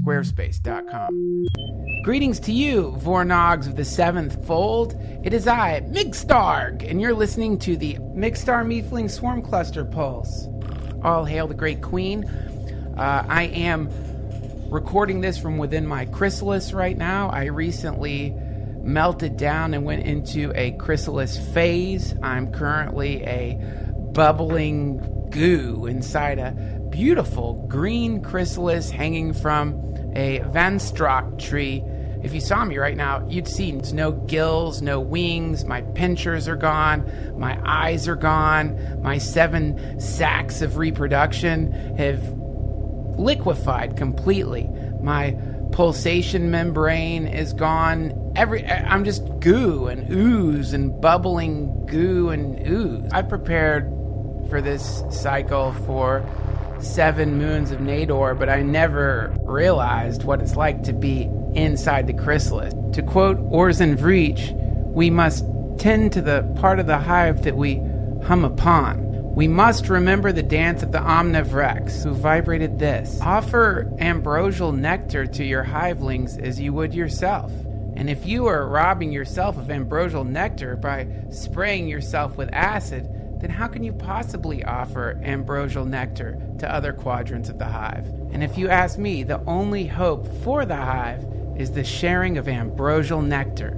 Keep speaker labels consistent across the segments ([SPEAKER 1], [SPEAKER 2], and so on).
[SPEAKER 1] squarespace.com. Greetings to you, Vornogs of the Seventh Fold. It is I, Migstarg, and you're listening to the Migstar Miefling Swarm Cluster Pulse. All hail the Great Queen. I am recording this from within my chrysalis right now. I recently melted down and went into a chrysalis phase. I'm currently a bubbling goo inside a beautiful green chrysalis hanging from a Vanstrak tree. If you saw me right now, you'd see there's no gills, no wings, my pinchers are gone, my eyes are gone, my 7 sacs of reproduction have liquefied completely. My pulsation membrane is gone. I'm just goo and ooze and bubbling goo and ooze. I prepared for this cycle for 7 moons of Nador, but I never realized what it's like to be inside the chrysalis. To quote Orson Vreech, we must tend to the part of the hive that we hum upon. We must remember the dance of the omnivrex, who vibrated this: offer ambrosial nectar to your hivelings as you would yourself. And if you are robbing yourself of ambrosial nectar by spraying yourself with acid, then how can you possibly offer ambrosial nectar to other quadrants of the hive? And if you ask me, the only hope for the hive is the sharing of ambrosial nectar.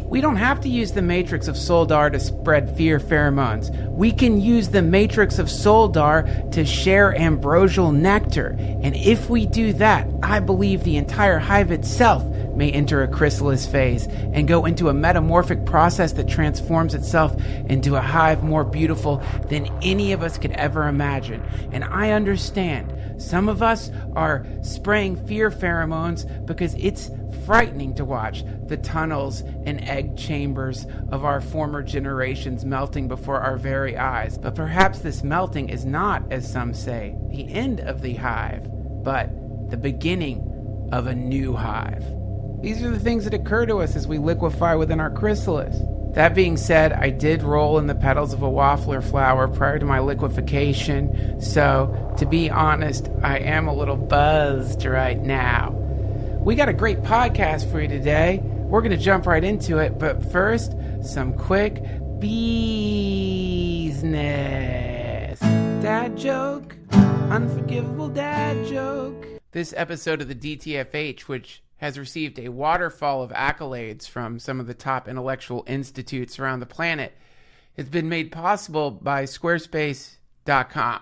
[SPEAKER 1] We don't have to use the matrix of Soldar to spread fear pheromones. We can use the matrix of Soldar to share ambrosial nectar. And if we do that, I believe the entire hive itself may enter a chrysalis phase and go into a metamorphic process that transforms itself into a hive more beautiful than any of us could ever imagine. And I understand some of us are spraying fear pheromones because it's frightening to watch the tunnels and egg chambers of our former generations melting before our very eyes. But perhaps this melting is not, as some say, the end of the hive, but the beginning of a new hive. These are the things that occur to us as we liquefy within our chrysalis. That being said, I did roll in the petals of a waffler flower prior to my liquefaction, so to be honest, I am a little buzzed right now. We got a great podcast for you today. We're going to jump right into it, but first, some quick business. Dad joke? Unforgivable dad joke. This episode of the DTFH, which has received a waterfall of accolades from some of the top intellectual institutes around the planet, has been made possible by squarespace.com.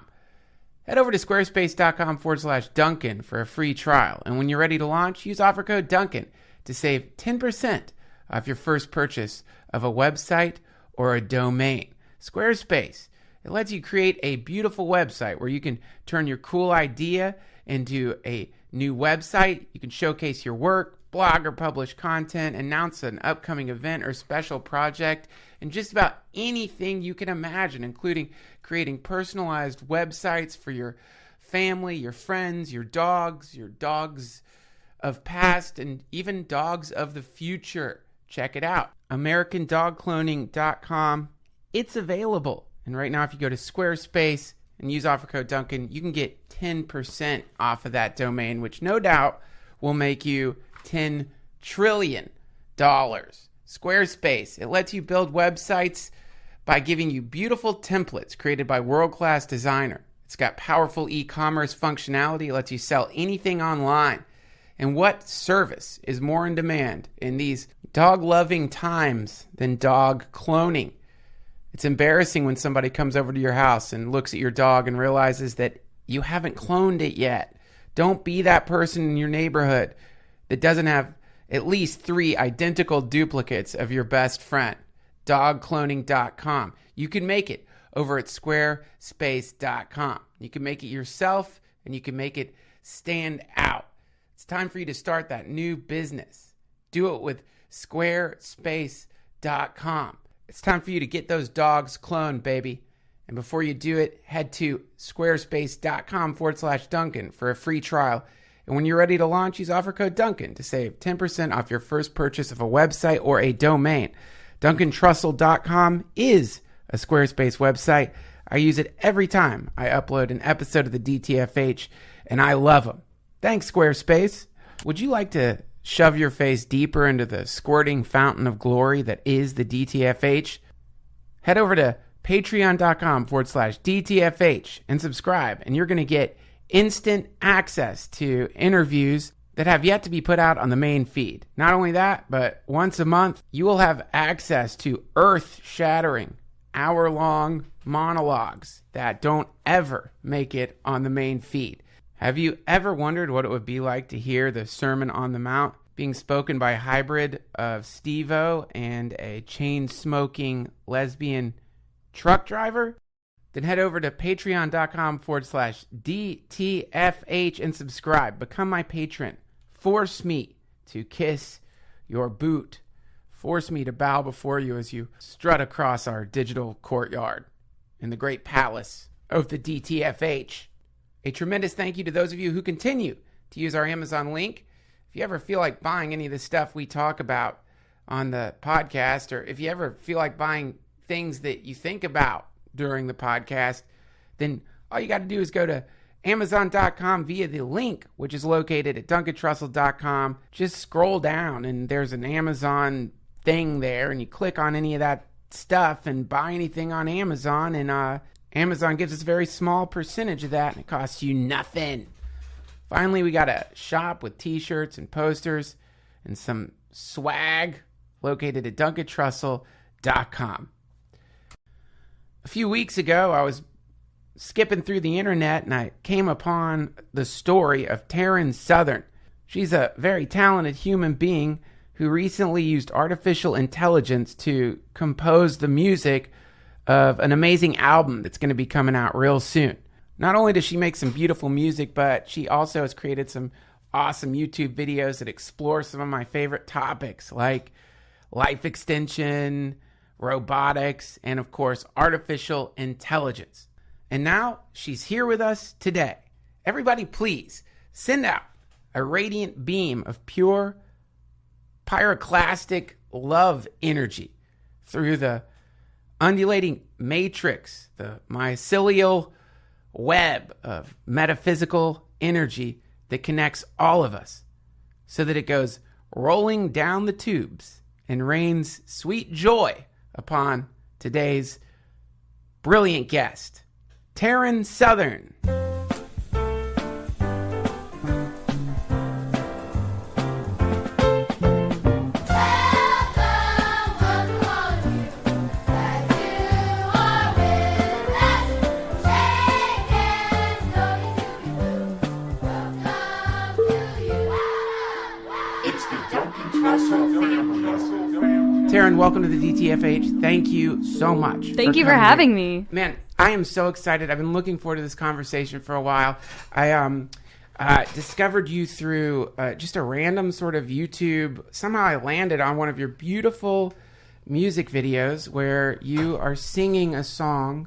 [SPEAKER 1] Head over to squarespace.com/Duncan for a free trial. And when you're ready to launch, use offer code Duncan to save 10% off your first purchase of a website or a domain. Squarespace, it lets you create a beautiful website where you can turn your cool idea into a new website. You can showcase your work, blog or publish content, announce an upcoming event or special project, and just about anything you can imagine, including creating personalized websites for your family, your friends, your dogs of past, and even dogs of the future. Check it out. AmericanDogCloning.com. It's available. And right now, if you go to Squarespace and use offer code Duncan, you can get 10% off of that domain, which no doubt will make you $10 trillion. Squarespace, it lets you build websites by giving you beautiful templates created by world-class designer. It's got powerful e-commerce functionality. It lets you sell anything online. And what service is more in demand in these dog-loving times than dog cloning? It's embarrassing when somebody comes over to your house and looks at your dog and realizes that you haven't cloned it yet. Don't be that person in your neighborhood that doesn't have at least 3 identical duplicates of your best friend. Dogcloning.com. You can make it over at squarespace.com. You can make it yourself and you can make it stand out. It's time for you to start that new business. Do it with squarespace.com. It's time for you to get those dogs cloned, baby. And before you do it, head to squarespace.com/Duncan for a free trial. And when you're ready to launch, use offer code Duncan to save 10% off your first purchase of a website or a domain. DuncanTrussell.com is a Squarespace website. I use it every time I upload an episode of the DTFH, and I love them. Thanks, Squarespace. Would you like to shove your face deeper into the squirting fountain of glory that is the DTFH? Head over to patreon.com/DTFH and subscribe, and you're going to get instant access to interviews that have yet to be put out on the main feed. Not only that, but once a month, you will have access to earth-shattering, hour-long monologues that don't ever make it on the main feed. Have you ever wondered what it would be like to hear the Sermon on the Mount being spoken by a hybrid of Steve-O and a chain-smoking lesbian truck driver? Then head over to patreon.com/DTFH and subscribe. Become my patron. Force me to kiss your boot. Force me to bow before you as you strut across our digital courtyard in the great palace of the DTFH. A tremendous thank you to those of you who continue to use our Amazon link. If you ever feel like buying any of the stuff we talk about on the podcast, or if you ever feel like buying things that you think about during the podcast, then all you got to do is go to Amazon.com via the link, which is located at DuncanTrussell.com. Just scroll down and there's an Amazon thing there, and you click on any of that stuff and buy anything on Amazon, and Amazon gives us a very small percentage of that, and it costs you nothing. Finally, we got a shop with t-shirts and posters and some swag located at DuncanTrussell.com. A few weeks ago, I was skipping through the internet and I came upon the story of Taryn Southern. She's a very talented human being who recently used artificial intelligence to compose the music of an amazing album that's going to be coming out real soon. Not only does she make some beautiful music, but she also has created some awesome YouTube videos that explore some of my favorite topics like life extension, robotics, and of course, artificial intelligence. And now she's here with us today. Everybody, please send out a radiant beam of pure pyroclastic love energy through the undulating matrix, the mycelial web of metaphysical energy that connects all of us, so that it goes rolling down the tubes and rains sweet joy upon today's brilliant guest, Taryn Southern. Taryn, welcome to the DTFH. Thank you so much.
[SPEAKER 2] Thank you for having me.
[SPEAKER 1] Man, I am so excited. I've been looking forward to this conversation for a while. I discovered you through just a random sort of YouTube. Somehow I landed on one of your beautiful music videos where you are singing a song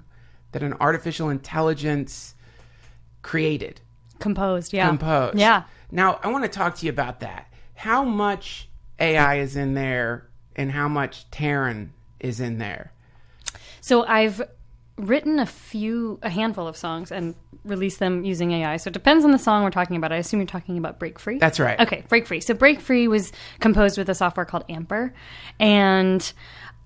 [SPEAKER 1] that an artificial intelligence created.
[SPEAKER 2] Composed, yeah.
[SPEAKER 1] Composed.
[SPEAKER 2] Yeah.
[SPEAKER 1] Now, I want to talk to you about that. How much AI is in there and how much Taryn is in there?
[SPEAKER 2] So I've written a handful of songs and released them using AI. So it depends on the song we're talking about. I assume you're talking about Break Free?
[SPEAKER 1] That's right.
[SPEAKER 2] Okay, Break Free. So Break Free was composed with a software called Amper. And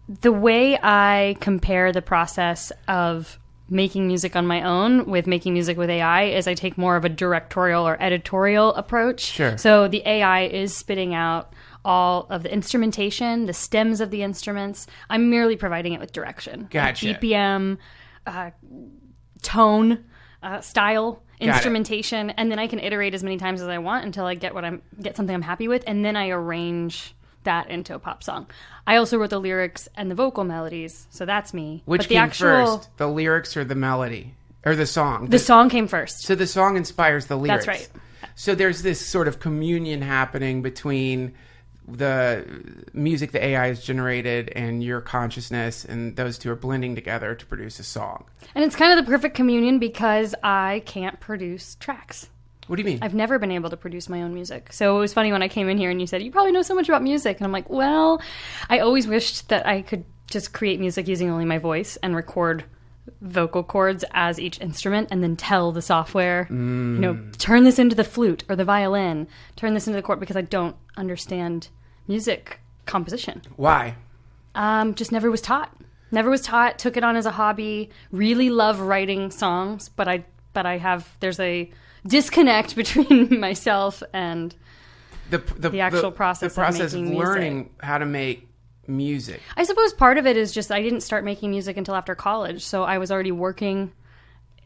[SPEAKER 2] the way I compare the process of making music on my own with making music with AI is I take more of a directorial or editorial approach.
[SPEAKER 1] Sure.
[SPEAKER 2] So the AI is spitting out all of the instrumentation, the stems of the instruments. I'm merely providing it with direction.
[SPEAKER 1] Gotcha.
[SPEAKER 2] Like BPM, tone, style, instrumentation, and then I can iterate as many times as I want until I get something I'm happy with, and then I arrange that into a pop song. I also wrote the lyrics and the vocal melodies, so that's me.
[SPEAKER 1] Which came first, the lyrics or the melody? Or the song?
[SPEAKER 2] The song came first.
[SPEAKER 1] So the song inspires the lyrics.
[SPEAKER 2] That's right.
[SPEAKER 1] So there's this sort of communion happening between the music the AI has generated and your consciousness, and those two are blending together to produce a song.
[SPEAKER 2] And it's kind of the perfect communion because I can't produce tracks.
[SPEAKER 1] What do you mean?
[SPEAKER 2] I've never been able to produce my own music. So it was funny when I came in here and you said, you probably know so much about music. And I'm like, well, I always wished that I could just create music using only my voice and record vocal cords as each instrument and then tell the software, turn this into the flute or the violin, turn this into the chord, because I don't understand music composition.
[SPEAKER 1] Why?
[SPEAKER 2] Just never was taught. Never was taught, took it on as a hobby, really love writing songs, but there's a disconnect between myself and the actual process of making music.
[SPEAKER 1] Learning how to make music.
[SPEAKER 2] I suppose part of it is just I didn't start making music until after college, so I was already working.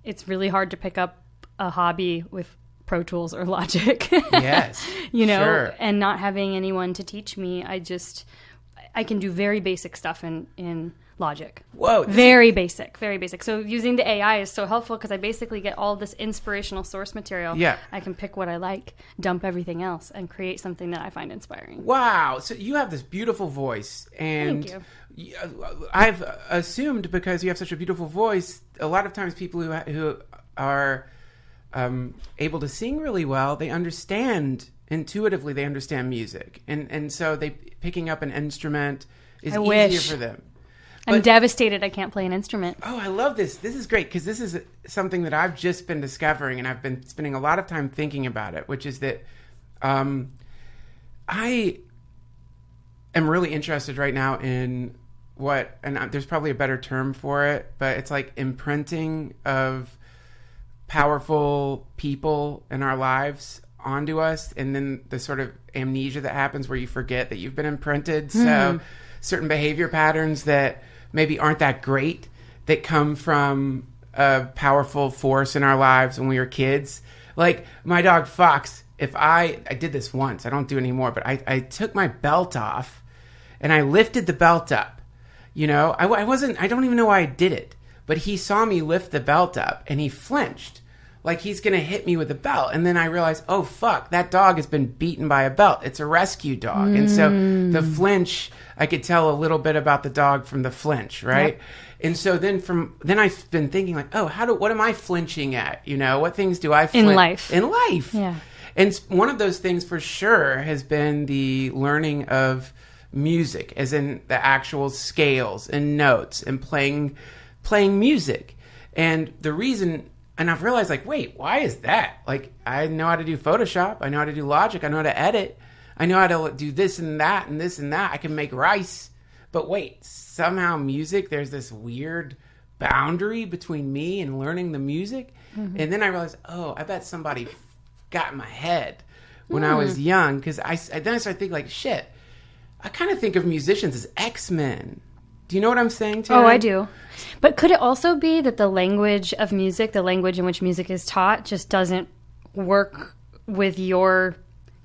[SPEAKER 2] It's really hard to pick up a hobby with Pro Tools or Logic.
[SPEAKER 1] Yes. Sure.
[SPEAKER 2] And not having anyone to teach me, I can do very basic stuff in Logic.
[SPEAKER 1] Whoa.
[SPEAKER 2] Very basic. So using the AI is so helpful because I basically get all this inspirational source material.
[SPEAKER 1] Yeah.
[SPEAKER 2] I can pick what I like, dump everything else, and create something that I find inspiring.
[SPEAKER 1] Wow. So you have this beautiful voice. And
[SPEAKER 2] Thank you.
[SPEAKER 1] I've assumed because you have such a beautiful voice, a lot of times people who are able to sing really well, they understand intuitively, they understand music. And so picking up an instrument is easier for them.
[SPEAKER 2] I'm devastated I can't play an instrument.
[SPEAKER 1] Oh, I love this. This is great because this is something that I've just been discovering, and I've been spending a lot of time thinking about it, which is that I am really interested right now in there's probably a better term for it, but it's like imprinting of powerful people in our lives onto us, and then the sort of amnesia that happens where you forget that you've been imprinted. So certain behavior patterns that maybe aren't that great that come from a powerful force in our lives when we were kids. Like my dog Fox, if I did this once, I don't do it anymore, but I took my belt off and I lifted the belt up. I don't even know why I did it, but he saw me lift the belt up and he flinched. Like he's going to hit me with a belt. And then I realized, oh, fuck, that dog has been beaten by a belt. It's a rescue dog. And so the flinch, I could tell a little bit about the dog from the flinch, right? Yep. And so then I've been thinking like, oh, what am I flinching at? What things do I flinch? In life.
[SPEAKER 2] Yeah.
[SPEAKER 1] And one of those things for sure has been the learning of music, as in the actual scales and notes and playing music. And the reason... And I've realized, like, wait, why is that? Like, I know how to do Photoshop. I know how to do Logic. I know how to edit. I know how to do this and that and this and that. I can make rice. But wait, somehow music, there's this weird boundary between me and learning the music. Mm-hmm. And then I realized, oh, I bet somebody got in my head when I was young. Because then I started thinking, like, shit, I kind of think of musicians as X-Men. Do you know what I'm saying, Taryn?
[SPEAKER 2] Oh, I do. But could it also be that the language of music, the language in which music is taught, just doesn't work with your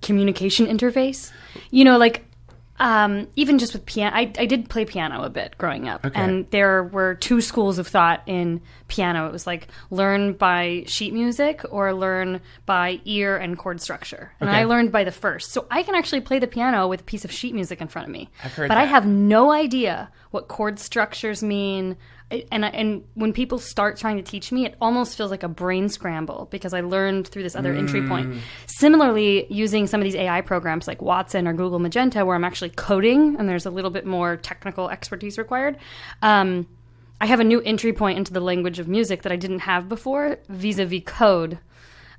[SPEAKER 2] communication interface? Even just with piano, I did play piano a bit growing up. Okay. And there were two schools of thought in piano. It was like learn by sheet music or learn by ear and chord structure. And I learned by the first. So I can actually play the piano with a piece of sheet music in front of me.
[SPEAKER 1] I've heard
[SPEAKER 2] but
[SPEAKER 1] that.
[SPEAKER 2] I have no idea what chord structures mean. And when people start trying to teach me, it almost feels like a brain scramble because I learned through this other entry point. Similarly, using some of these AI programs like Watson or Google Magenta, where I'm actually coding and there's a little bit more technical expertise required, I have a new entry point into the language of music that I didn't have before vis-a-vis code.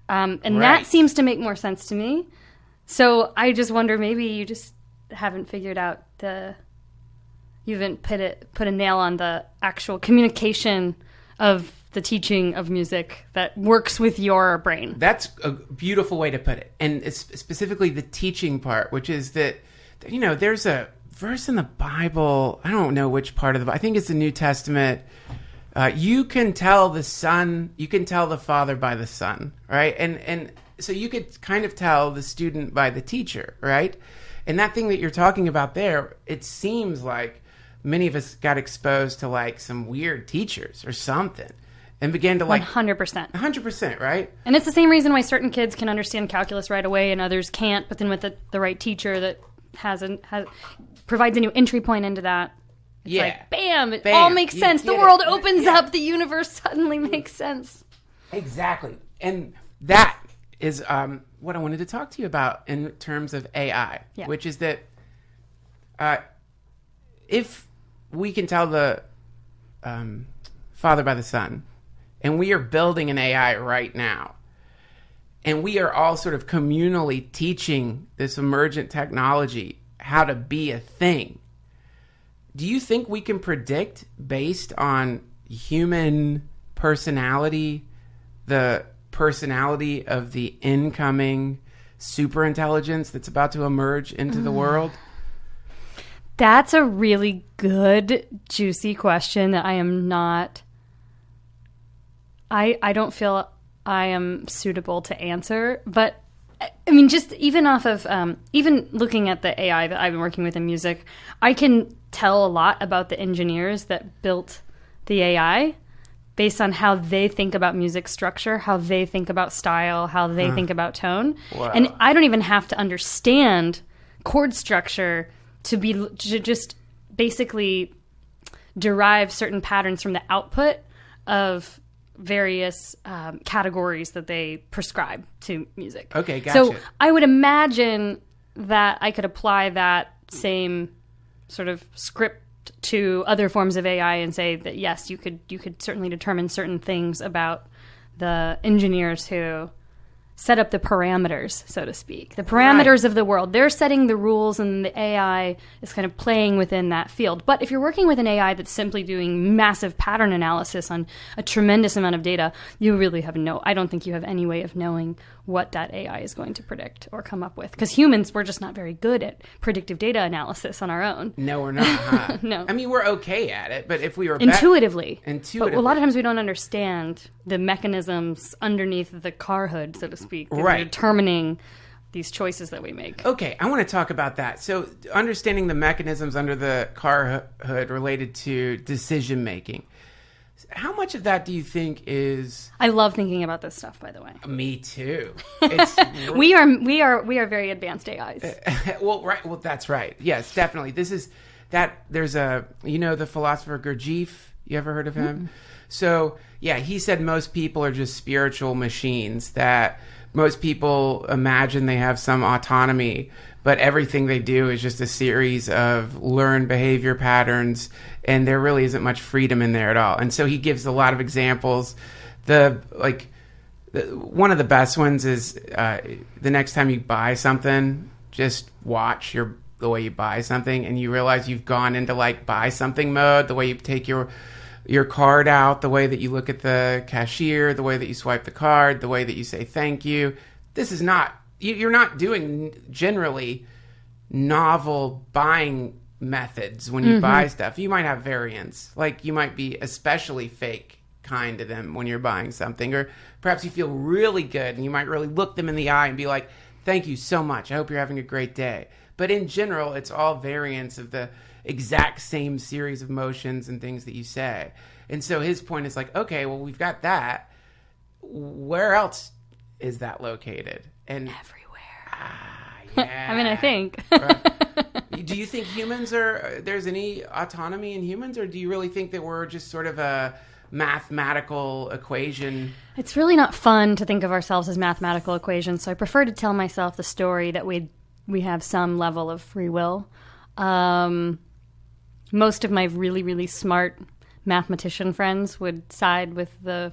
[SPEAKER 2] That seems to make more sense to me. So I just wonder, maybe you just haven't figured out you haven't put a nail on the actual communication of the teaching of music that works with your brain.
[SPEAKER 1] That's a beautiful way to put it. And it's specifically the teaching part, which is that, there's a verse in the Bible. I don't know which part of the Bible. I think it's the New Testament. You can tell the Father by the Son, right? And so you could kind of tell the student by the teacher, right? And that thing that you're talking about there, it seems like many of us got exposed to like some weird teachers or something and began to like 100%, right?
[SPEAKER 2] And it's the same reason why certain kids can understand calculus right away and others can't, but then with the right teacher that provides a new entry point into that, it's like bam, it all makes sense. The world opens up, the universe suddenly makes sense.
[SPEAKER 1] Exactly. And that is what I wanted to talk to you about in terms of AI, which is that if we can tell the Father by the Son. And we are building an AI right now. And we are all sort of communally teaching this emergent technology how to be a thing. Do you think we can predict, based on human personality, the personality of the incoming superintelligence that's about to emerge into the world?
[SPEAKER 2] That's a really good, juicy question that I am not... I don't feel I am suitable to answer, but I mean, just even off of, even looking at the AI that I've been working with in music, I can tell a lot about the engineers that built the AI based on how they think about music structure, how they think about style, how they think about tone.
[SPEAKER 1] Wow.
[SPEAKER 2] And I don't even have to understand chord structure to just basically derive certain patterns from the output of various categories that they prescribe to music.
[SPEAKER 1] Okay, gotcha.
[SPEAKER 2] So I would imagine that I could apply that same sort of script to other forms of AI and say that yes, you could certainly determine certain things about the engineers who set up the parameters, so to speak. The parameters of the world. They're setting the rules, and the AI is kind of playing within that field. But if you're working with an AI that's simply doing massive pattern analysis on a tremendous amount of data, you really have I don't think you have any way of knowing what that AI is going to predict or come up with. Because humans, we're just not very good at predictive data analysis on our own.
[SPEAKER 1] No, we're not, huh?
[SPEAKER 2] No.
[SPEAKER 1] I mean, we're okay at it, but if we were...
[SPEAKER 2] Intuitively.
[SPEAKER 1] Intuitively.
[SPEAKER 2] But a lot of times we don't understand the mechanisms underneath the car hood, so to speak, that are determining these choices that we make.
[SPEAKER 1] Okay, I want to talk about that. So understanding the mechanisms under the car hood related to decision making. How much of that do you think is...
[SPEAKER 2] I love thinking about this stuff, by the way.
[SPEAKER 1] Me too.
[SPEAKER 2] We are very advanced AIs.
[SPEAKER 1] Well, right. Well, that's right. Yes, definitely. There's the philosopher Gurdjieff. You ever heard of him? Mm-hmm. So, yeah, he said most people are just spiritual machines, that most people imagine they have some autonomy, but everything they do is just a series of learned behavior patterns, and there really isn't much freedom in there at all. And so he gives a lot of examples. One of the best ones is the next time you buy something, just watch the way you buy something, and you realize you've gone into buy something mode, the way you take your card out, the way that you look at the cashier, the way that you swipe the card, the way that you say thank you. This is not... You're not doing generally novel buying methods when you buy stuff. You might have variants. You might be especially fake kind to them when you're buying something. Or perhaps you feel really good and you might really look them in the eye and be like, thank you so much. I hope you're having a great day. But in general, it's all variants of the exact same series of motions and things that you say. And so his point is okay, well, we've got that. Where else is that located? And
[SPEAKER 2] everywhere.
[SPEAKER 1] Yeah.
[SPEAKER 2] I mean, I think.
[SPEAKER 1] Right. Do you think there's any autonomy in humans, or do you really think that we're just sort of a mathematical equation?
[SPEAKER 2] It's really not fun to think of ourselves as mathematical equations, so I prefer to tell myself the story that we have some level of free will. Most of my really, really smart mathematician friends would side with the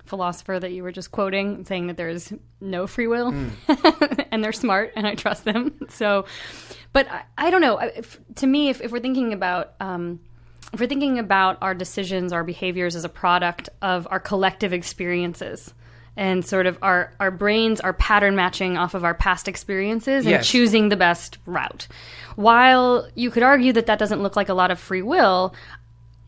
[SPEAKER 2] philosopher that you were just quoting, saying that there is no free will, and they're smart, and I trust them. So, but I don't know. To me, if we're thinking about our decisions, our behaviors as a product of our collective experiences, and sort of our brains are pattern matching off of our past experiences and choosing the best route. While you could argue that doesn't look like a lot of free will,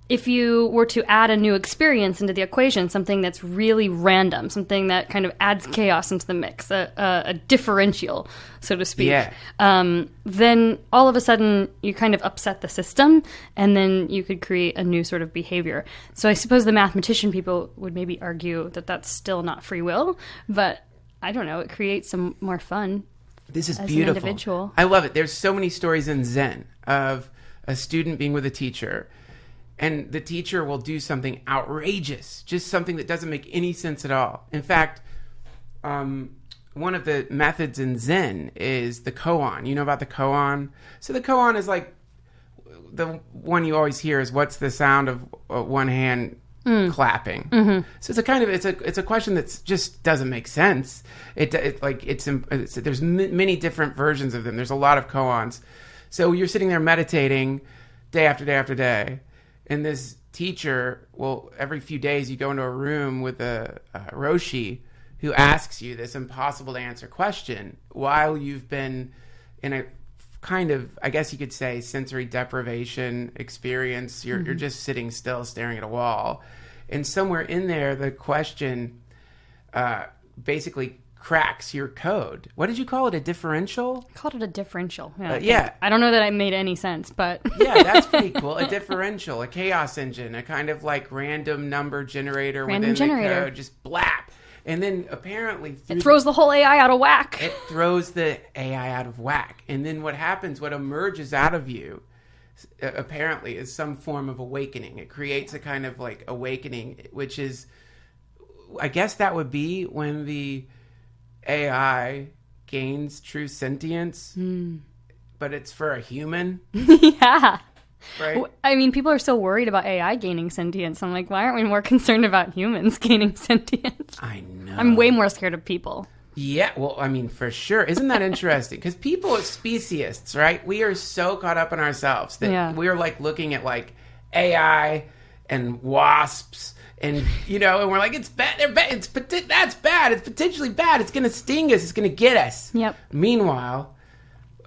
[SPEAKER 2] if you were to add a new experience into the equation, something that's really random, something that kind of adds chaos into the mix, a differential, so to speak, then all of a sudden you kind of upset the system, and then you could create a new sort of behavior. So I suppose the mathematician people would maybe argue that that's still not free will, but I don't know, it creates some more fun.
[SPEAKER 1] This is
[SPEAKER 2] as
[SPEAKER 1] beautiful.
[SPEAKER 2] An individual.
[SPEAKER 1] I love it. There's so many stories in Zen of a student being with a teacher, and the teacher will do something outrageous, just something that doesn't make any sense at all. In fact, one of the methods in Zen is the koan. You know about the koan? So the koan is the one you always hear is, what's the sound of one hand clapping. So it's a kind of it's a question that just doesn't make sense. There's many different versions of them. There's a lot of koans. So you're sitting there meditating day after day after day, and this teacher, well, every few days you go into a room with a Roshi who asks you this impossible to answer question while you've been in a kind of, I guess you could say, sensory deprivation experience. You're just sitting still, staring at a wall. And somewhere in there, the question basically cracks your code. What did you call it? A differential?
[SPEAKER 2] I called it a differential.
[SPEAKER 1] Yeah.
[SPEAKER 2] I don't know that I made any sense, but...
[SPEAKER 1] Yeah, that's pretty cool. A differential, a chaos engine, a kind of like random number generator within the code. Just blap. And then apparently...
[SPEAKER 2] It throws the whole AI out of whack.
[SPEAKER 1] It throws the AI out of whack. And then what happens, what emerges out of you, apparently, is some form of awakening. It creates a kind of like awakening, which is... I guess that would be when the AI gains true sentience, but it's for a human.
[SPEAKER 2] Yeah.
[SPEAKER 1] Right?
[SPEAKER 2] I mean, people are so worried about AI gaining sentience. I'm like, why aren't we more concerned about humans gaining sentience?
[SPEAKER 1] I know.
[SPEAKER 2] I'm way more scared of people.
[SPEAKER 1] Yeah, well, I mean, for sure. Isn't that interesting? Because people are speciesists, right? We are so caught up in ourselves that we are like looking at like AI and wasps and, you know, and we're like, it's bad. They're bad. That's bad. It's potentially bad. It's going to sting us. It's going to get us.
[SPEAKER 2] Yep.
[SPEAKER 1] Meanwhile,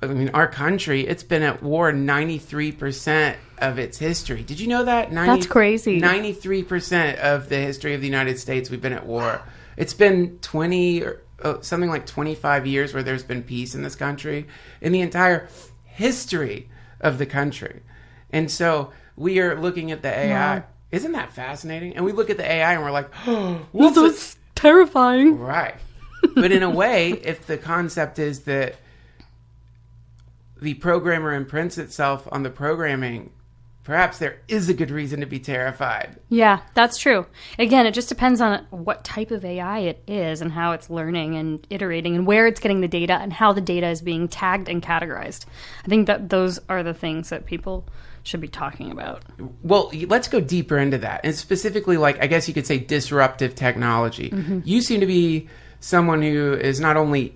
[SPEAKER 1] I mean, our country, it's been at war 93% of its history. Did you know that?
[SPEAKER 2] That's crazy.
[SPEAKER 1] 93% of the history of the United States, we've been at war. It's been 20 or something like 25 years where there's been peace in this country, in the entire history of the country. And so we are looking at the AI. Wow. Isn't that fascinating? And we look at the AI and we're like, oh,
[SPEAKER 2] that's terrifying.
[SPEAKER 1] Right. But in a way, if the concept is that the programmer imprints itself on the programming, perhaps there is a good reason to be terrified.
[SPEAKER 2] Yeah, that's true. Again, it just depends on what type of AI it is and how it's learning and iterating and where it's getting the data and how the data is being tagged and categorized. I think that those are the things that people should be talking about.
[SPEAKER 1] Well, let's go deeper into that. And specifically, like, I guess you could say disruptive technology. Mm-hmm. You seem to be someone who is not only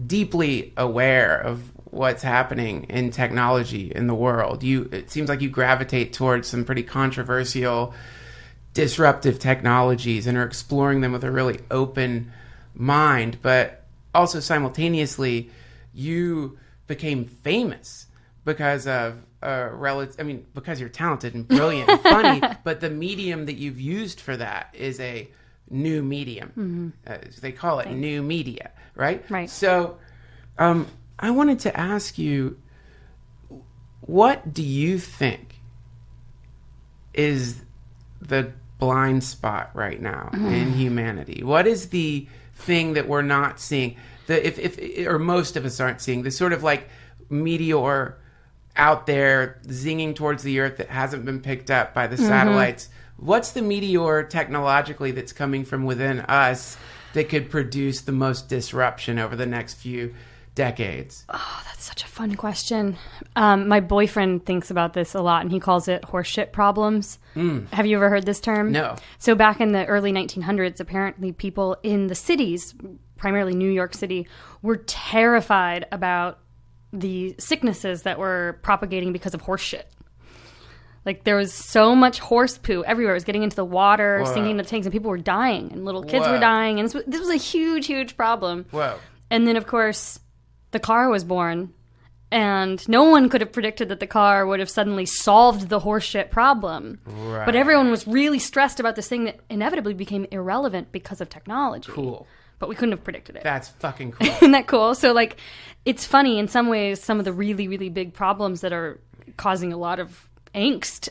[SPEAKER 1] deeply aware of what's happening in technology in the world. It seems like you gravitate towards some pretty controversial, disruptive technologies and are exploring them with a really open mind. But also simultaneously, you became famous because of because you're talented and brilliant and funny, but the medium that you've used for that is a new medium. Mm-hmm. They call it new media, right?
[SPEAKER 2] Right.
[SPEAKER 1] So I wanted to ask you, what do you think is the blind spot right now in humanity? What is the thing that we're not seeing, or most of us aren't seeing, the sort of like meteor out there zinging towards the earth that hasn't been picked up by the satellites? What's the meteor technologically that's coming from within us that could produce the most disruption over the next few decades?
[SPEAKER 2] Oh, that's such a fun question. My boyfriend thinks about this a lot, and he calls it horseshit problems. Have you ever heard this term?
[SPEAKER 1] No.
[SPEAKER 2] So back in the early 1900s, apparently people in the cities, primarily New York City, were terrified about the sicknesses that were propagating because of horse shit. Like, there was so much horse poo everywhere. It was getting into the water, sinking into the tanks, and people were dying, and little kids were dying, and this was a huge, huge problem.
[SPEAKER 1] Whoa.
[SPEAKER 2] And then, of course, the car was born, and no one could have predicted that the car would have suddenly solved the horseshit problem.
[SPEAKER 1] Right.
[SPEAKER 2] But everyone was really stressed about this thing that inevitably became irrelevant because of technology.
[SPEAKER 1] Cool.
[SPEAKER 2] But we couldn't have predicted it.
[SPEAKER 1] That's fucking cool.
[SPEAKER 2] Isn't that cool? So, like, it's funny in some ways, some of the really, really big problems that are causing a lot of angst,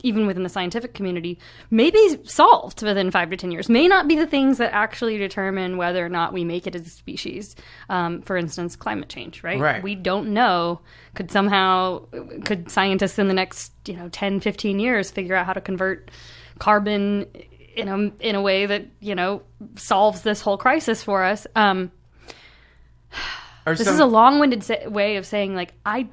[SPEAKER 2] even within the scientific community, may be solved within 5 to 10 years. May not be the things that actually determine whether or not we make it as a species. For instance, climate change, right?
[SPEAKER 1] Right.
[SPEAKER 2] We don't know. Could scientists in the next 10, 15 years figure out how to convert carbon in a way that solves this whole crisis for us? This is a long-winded way of saying, like, I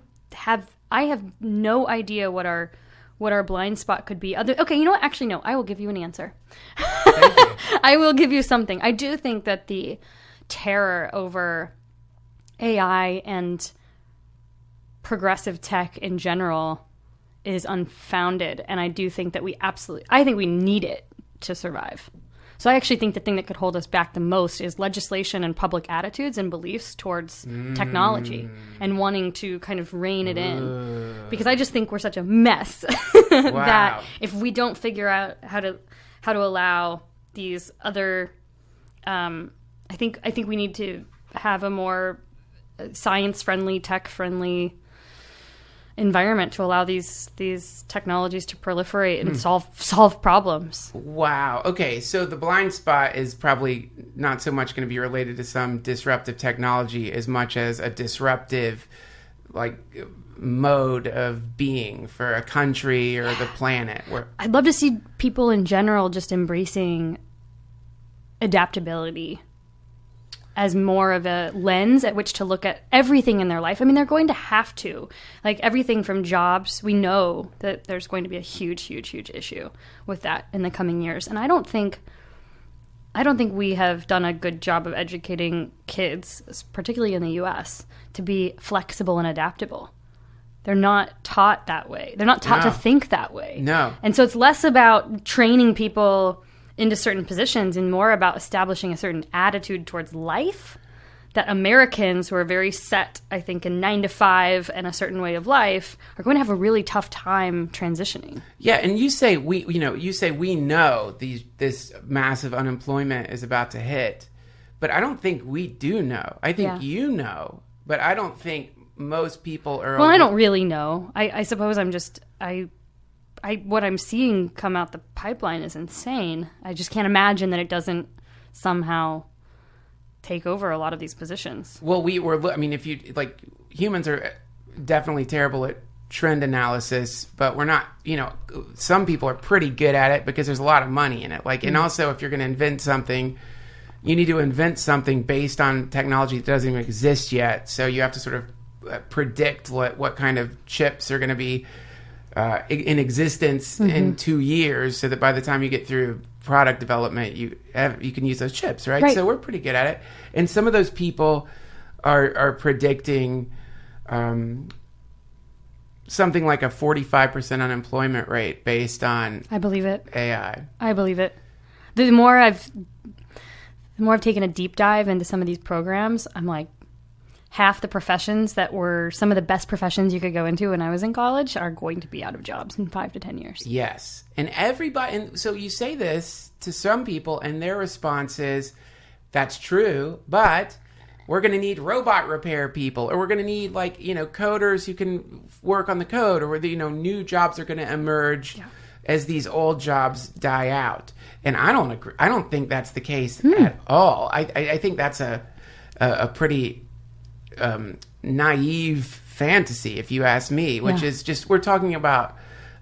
[SPEAKER 2] have no idea what our what our blind spot could be. Okay, you know what? Actually, no, I will give you an answer.
[SPEAKER 1] Thank you.
[SPEAKER 2] I will give you something. I do think that the terror over AI and progressive tech in general is unfounded. And I do think that I think we need it to survive. So I actually think the thing that could hold us back the most is legislation and public attitudes and beliefs towards technology and wanting to kind of rein it in. Because I just think we're such a mess that if we don't figure out how to allow these other, I think we need to have a more science-friendly, tech-friendly environment to allow these technologies to proliferate and solve problems.
[SPEAKER 1] Wow. Okay, so the blind spot is probably not so much going to be related to some disruptive technology as much as a disruptive mode of being for a country or the planet.
[SPEAKER 2] I'd love to see people in general just embracing adaptability as more of a lens at which to look at everything in their life. I mean, they're going to have to. Like everything from jobs, we know that there's going to be a huge, huge, huge issue with that in the coming years. And I don't think we have done a good job of educating kids, particularly in the U.S., to be flexible and adaptable. They're not taught that way. They're not taught to think that way.
[SPEAKER 1] No.
[SPEAKER 2] And so it's less about training people into certain positions and more about establishing a certain attitude towards life that Americans who are very set, I think, in 9 to 5 and a certain way of life are going to have a really tough time transitioning.
[SPEAKER 1] Yeah, and you say we know this massive unemployment is about to hit, but I don't think we do know. I think you know, but I don't think most people are.
[SPEAKER 2] Well, I don't really know. I suppose I'm just what I'm seeing come out the pipeline is insane. I just can't imagine that it doesn't somehow take over a lot of these positions.
[SPEAKER 1] Well, if you humans are definitely terrible at trend analysis, but we're not, some people are pretty good at it because there's a lot of money in it. And also if you're going to invent something, you need to invent something based on technology that doesn't even exist yet. So you have to sort of predict what kind of chips are going to be in existence in 2 years, so that by the time you get through product development, you can use those chips, right? So we're pretty good at it. And some of those people are predicting something like a 45% unemployment rate based on
[SPEAKER 2] I believe it.
[SPEAKER 1] AI.
[SPEAKER 2] I believe it. The more I've taken a deep dive into some of these programs, I'm like, half the professions that were some of the best professions you could go into when I was in college are going to be out of jobs in 5 to 10 years.
[SPEAKER 1] Yes. And so you say this to some people and their response is, that's true, but we're going to need robot repair people, or we're going to need coders who can work on the code, or new jobs are going to emerge as these old jobs die out. And I don't agree. I don't think that's the case at all. I think that's a pretty naive fantasy, if you ask me, which is just, we're talking about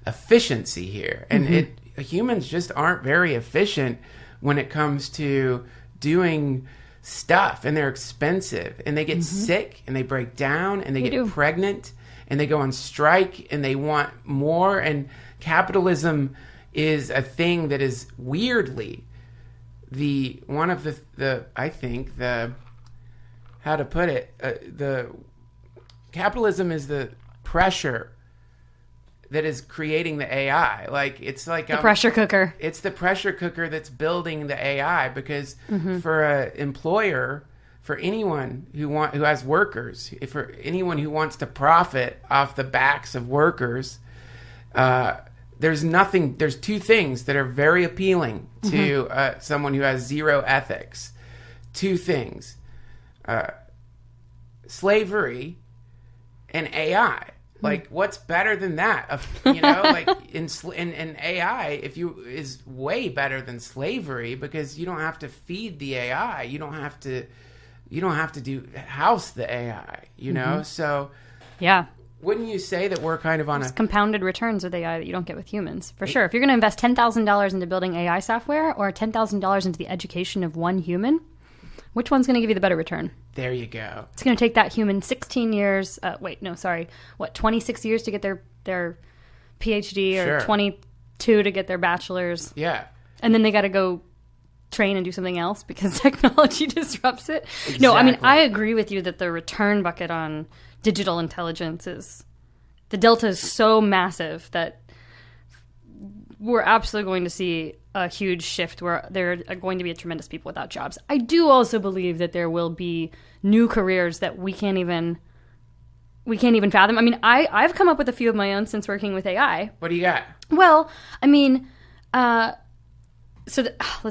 [SPEAKER 1] efficiency here. And humans just aren't very efficient when it comes to doing stuff, and they're expensive, and they get sick, and they break down, and they get pregnant, and they go on strike, and they want more. And capitalism is a thing that is weirdly how to put it, the capitalism is the pressure that is creating the AI. It's like
[SPEAKER 2] the pressure cooker.
[SPEAKER 1] It's the pressure cooker that's building the AI, because for an employer, for anyone who has workers, for anyone who wants to profit off the backs of workers, there's two things that are very appealing to someone who has zero ethics. Two things. Slavery and AI. What's better than that? In AI, is way better than slavery, because you don't have to feed the AI. You don't have to house the AI. So
[SPEAKER 2] yeah.
[SPEAKER 1] Wouldn't you say that we're kind of on
[SPEAKER 2] There's compounded returns with AI that you don't get with humans? For sure. If you're going to invest $10,000 into building AI software or $10,000 into the education of one human, which one's going to give you the better return?
[SPEAKER 1] There you go.
[SPEAKER 2] It's going to take that human 16 years, 26 years to get their PhD or
[SPEAKER 1] Sure.
[SPEAKER 2] 22 to get their bachelor's.
[SPEAKER 1] Yeah.
[SPEAKER 2] And then they got to go train and do something else because technology disrupts it. No, I mean,
[SPEAKER 1] Exactly.
[SPEAKER 2] I agree with you that the return bucket on digital intelligence is, the delta is so massive that we're absolutely going to see a huge shift where there are going to be a tremendous people without jobs. I do also believe that there will be new careers that we can't even fathom. I mean, I've come up with a few of my own since working with AI.
[SPEAKER 1] What do you got?
[SPEAKER 2] Well, I mean, let's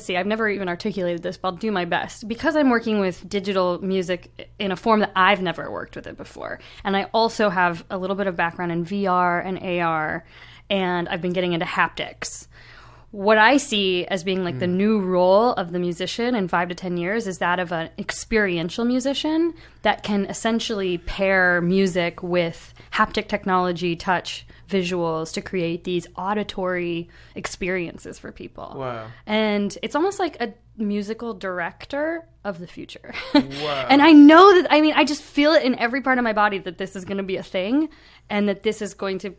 [SPEAKER 2] see, I've never even articulated this, but I'll do my best. Because I'm working with digital music in a form that I've never worked with it before, and I also have a little bit of background in VR and AR, and I've been getting into haptics. What I see as being like the new role of the musician in 5 to 10 years is that of an experiential musician that can essentially pair music with haptic technology, touch, visuals to create these auditory experiences for people.
[SPEAKER 1] Wow.
[SPEAKER 2] And it's almost like a musical director of the future.
[SPEAKER 1] Wow.
[SPEAKER 2] And I know that, I mean, I just feel it in every part of my body that this is going to be a thing and that this is going to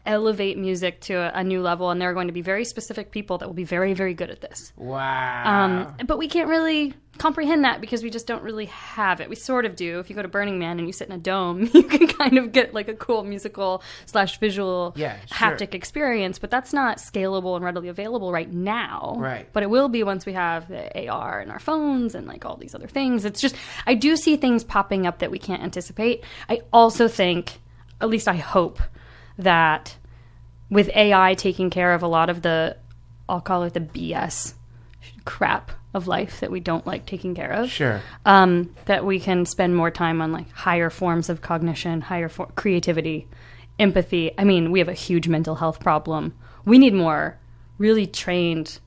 [SPEAKER 2] elevate music to a new level, and there are going to be very specific people that will be very, very good at this.
[SPEAKER 1] Wow.
[SPEAKER 2] But we can't really comprehend that because we just don't really have it. We sort of do. If you go to Burning Man and you sit in a dome, you can kind of get like a cool musical / visual haptic experience, but that's not scalable and readily available right now.
[SPEAKER 1] Right.
[SPEAKER 2] But it will be once we have the AR in our phones and like all these other things. It's just, I do see things popping up that we can't anticipate. I also think, at least I hope, that with AI taking care of a lot of the, I'll call it the BS crap of life that we don't like taking care of.
[SPEAKER 1] Sure.
[SPEAKER 2] That we can spend more time on like higher forms of cognition, creativity, empathy. I mean, we have a huge mental health problem. We need more really trained,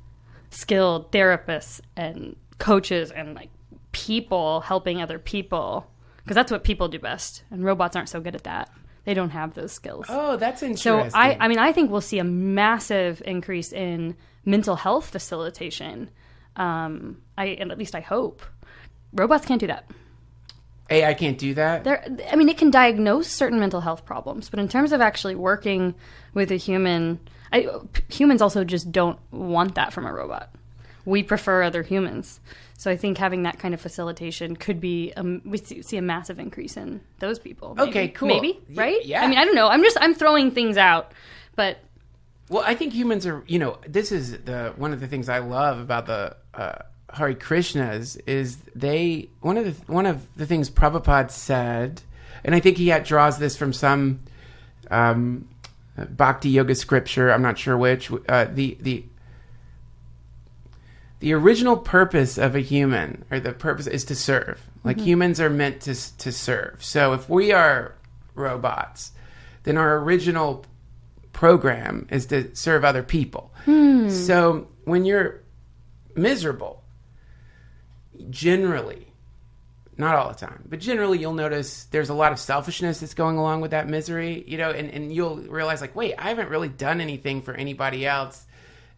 [SPEAKER 2] skilled therapists and coaches and like people helping other people, because that's what people do best. And robots aren't so good at that. They don't have those skills.
[SPEAKER 1] Oh, that's interesting.
[SPEAKER 2] So I mean, I think we'll see a massive increase in mental health facilitation. And at least I hope. Robots can't do that.
[SPEAKER 1] AI can't do that?
[SPEAKER 2] I mean, it can diagnose certain mental health problems, but in terms of actually working with a human, humans also just don't want that from a robot. We prefer other humans. So I think having that kind of facilitation could be, we see a massive increase in those people. Maybe.
[SPEAKER 1] Okay, cool.
[SPEAKER 2] Maybe, right?
[SPEAKER 1] Yeah.
[SPEAKER 2] I mean, I don't know. I'm throwing things out, but.
[SPEAKER 1] Well, I think humans are, this is one of the things I love about the Hare Krishnas is one of the things Prabhupada said, and I think he draws this from some Bhakti Yoga scripture, I'm not sure which, the original purpose of a human, or the purpose, is to serve. Like, humans are meant to serve. So if we are robots, then our original program is to serve other people. So when you're miserable, generally, not all the time, but generally you'll notice there's a lot of selfishness that's going along with that misery, and you'll realize like, wait, I haven't really done anything for anybody else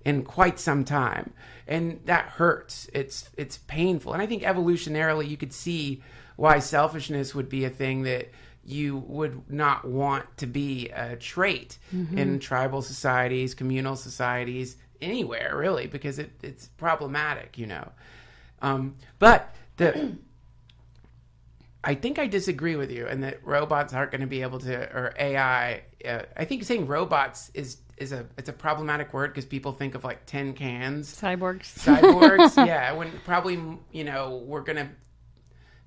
[SPEAKER 1] in quite some time. And that hurts. It's painful. And I think evolutionarily you could see why selfishness would be a thing that you would not want to be a trait in tribal societies, communal societies, anywhere really, because it's problematic, But I think I disagree with you, and that robots aren't going to be able to, or AI. I think saying robots is a problematic word because people think of like tin cans, cyborgs. Yeah, when probably we're going to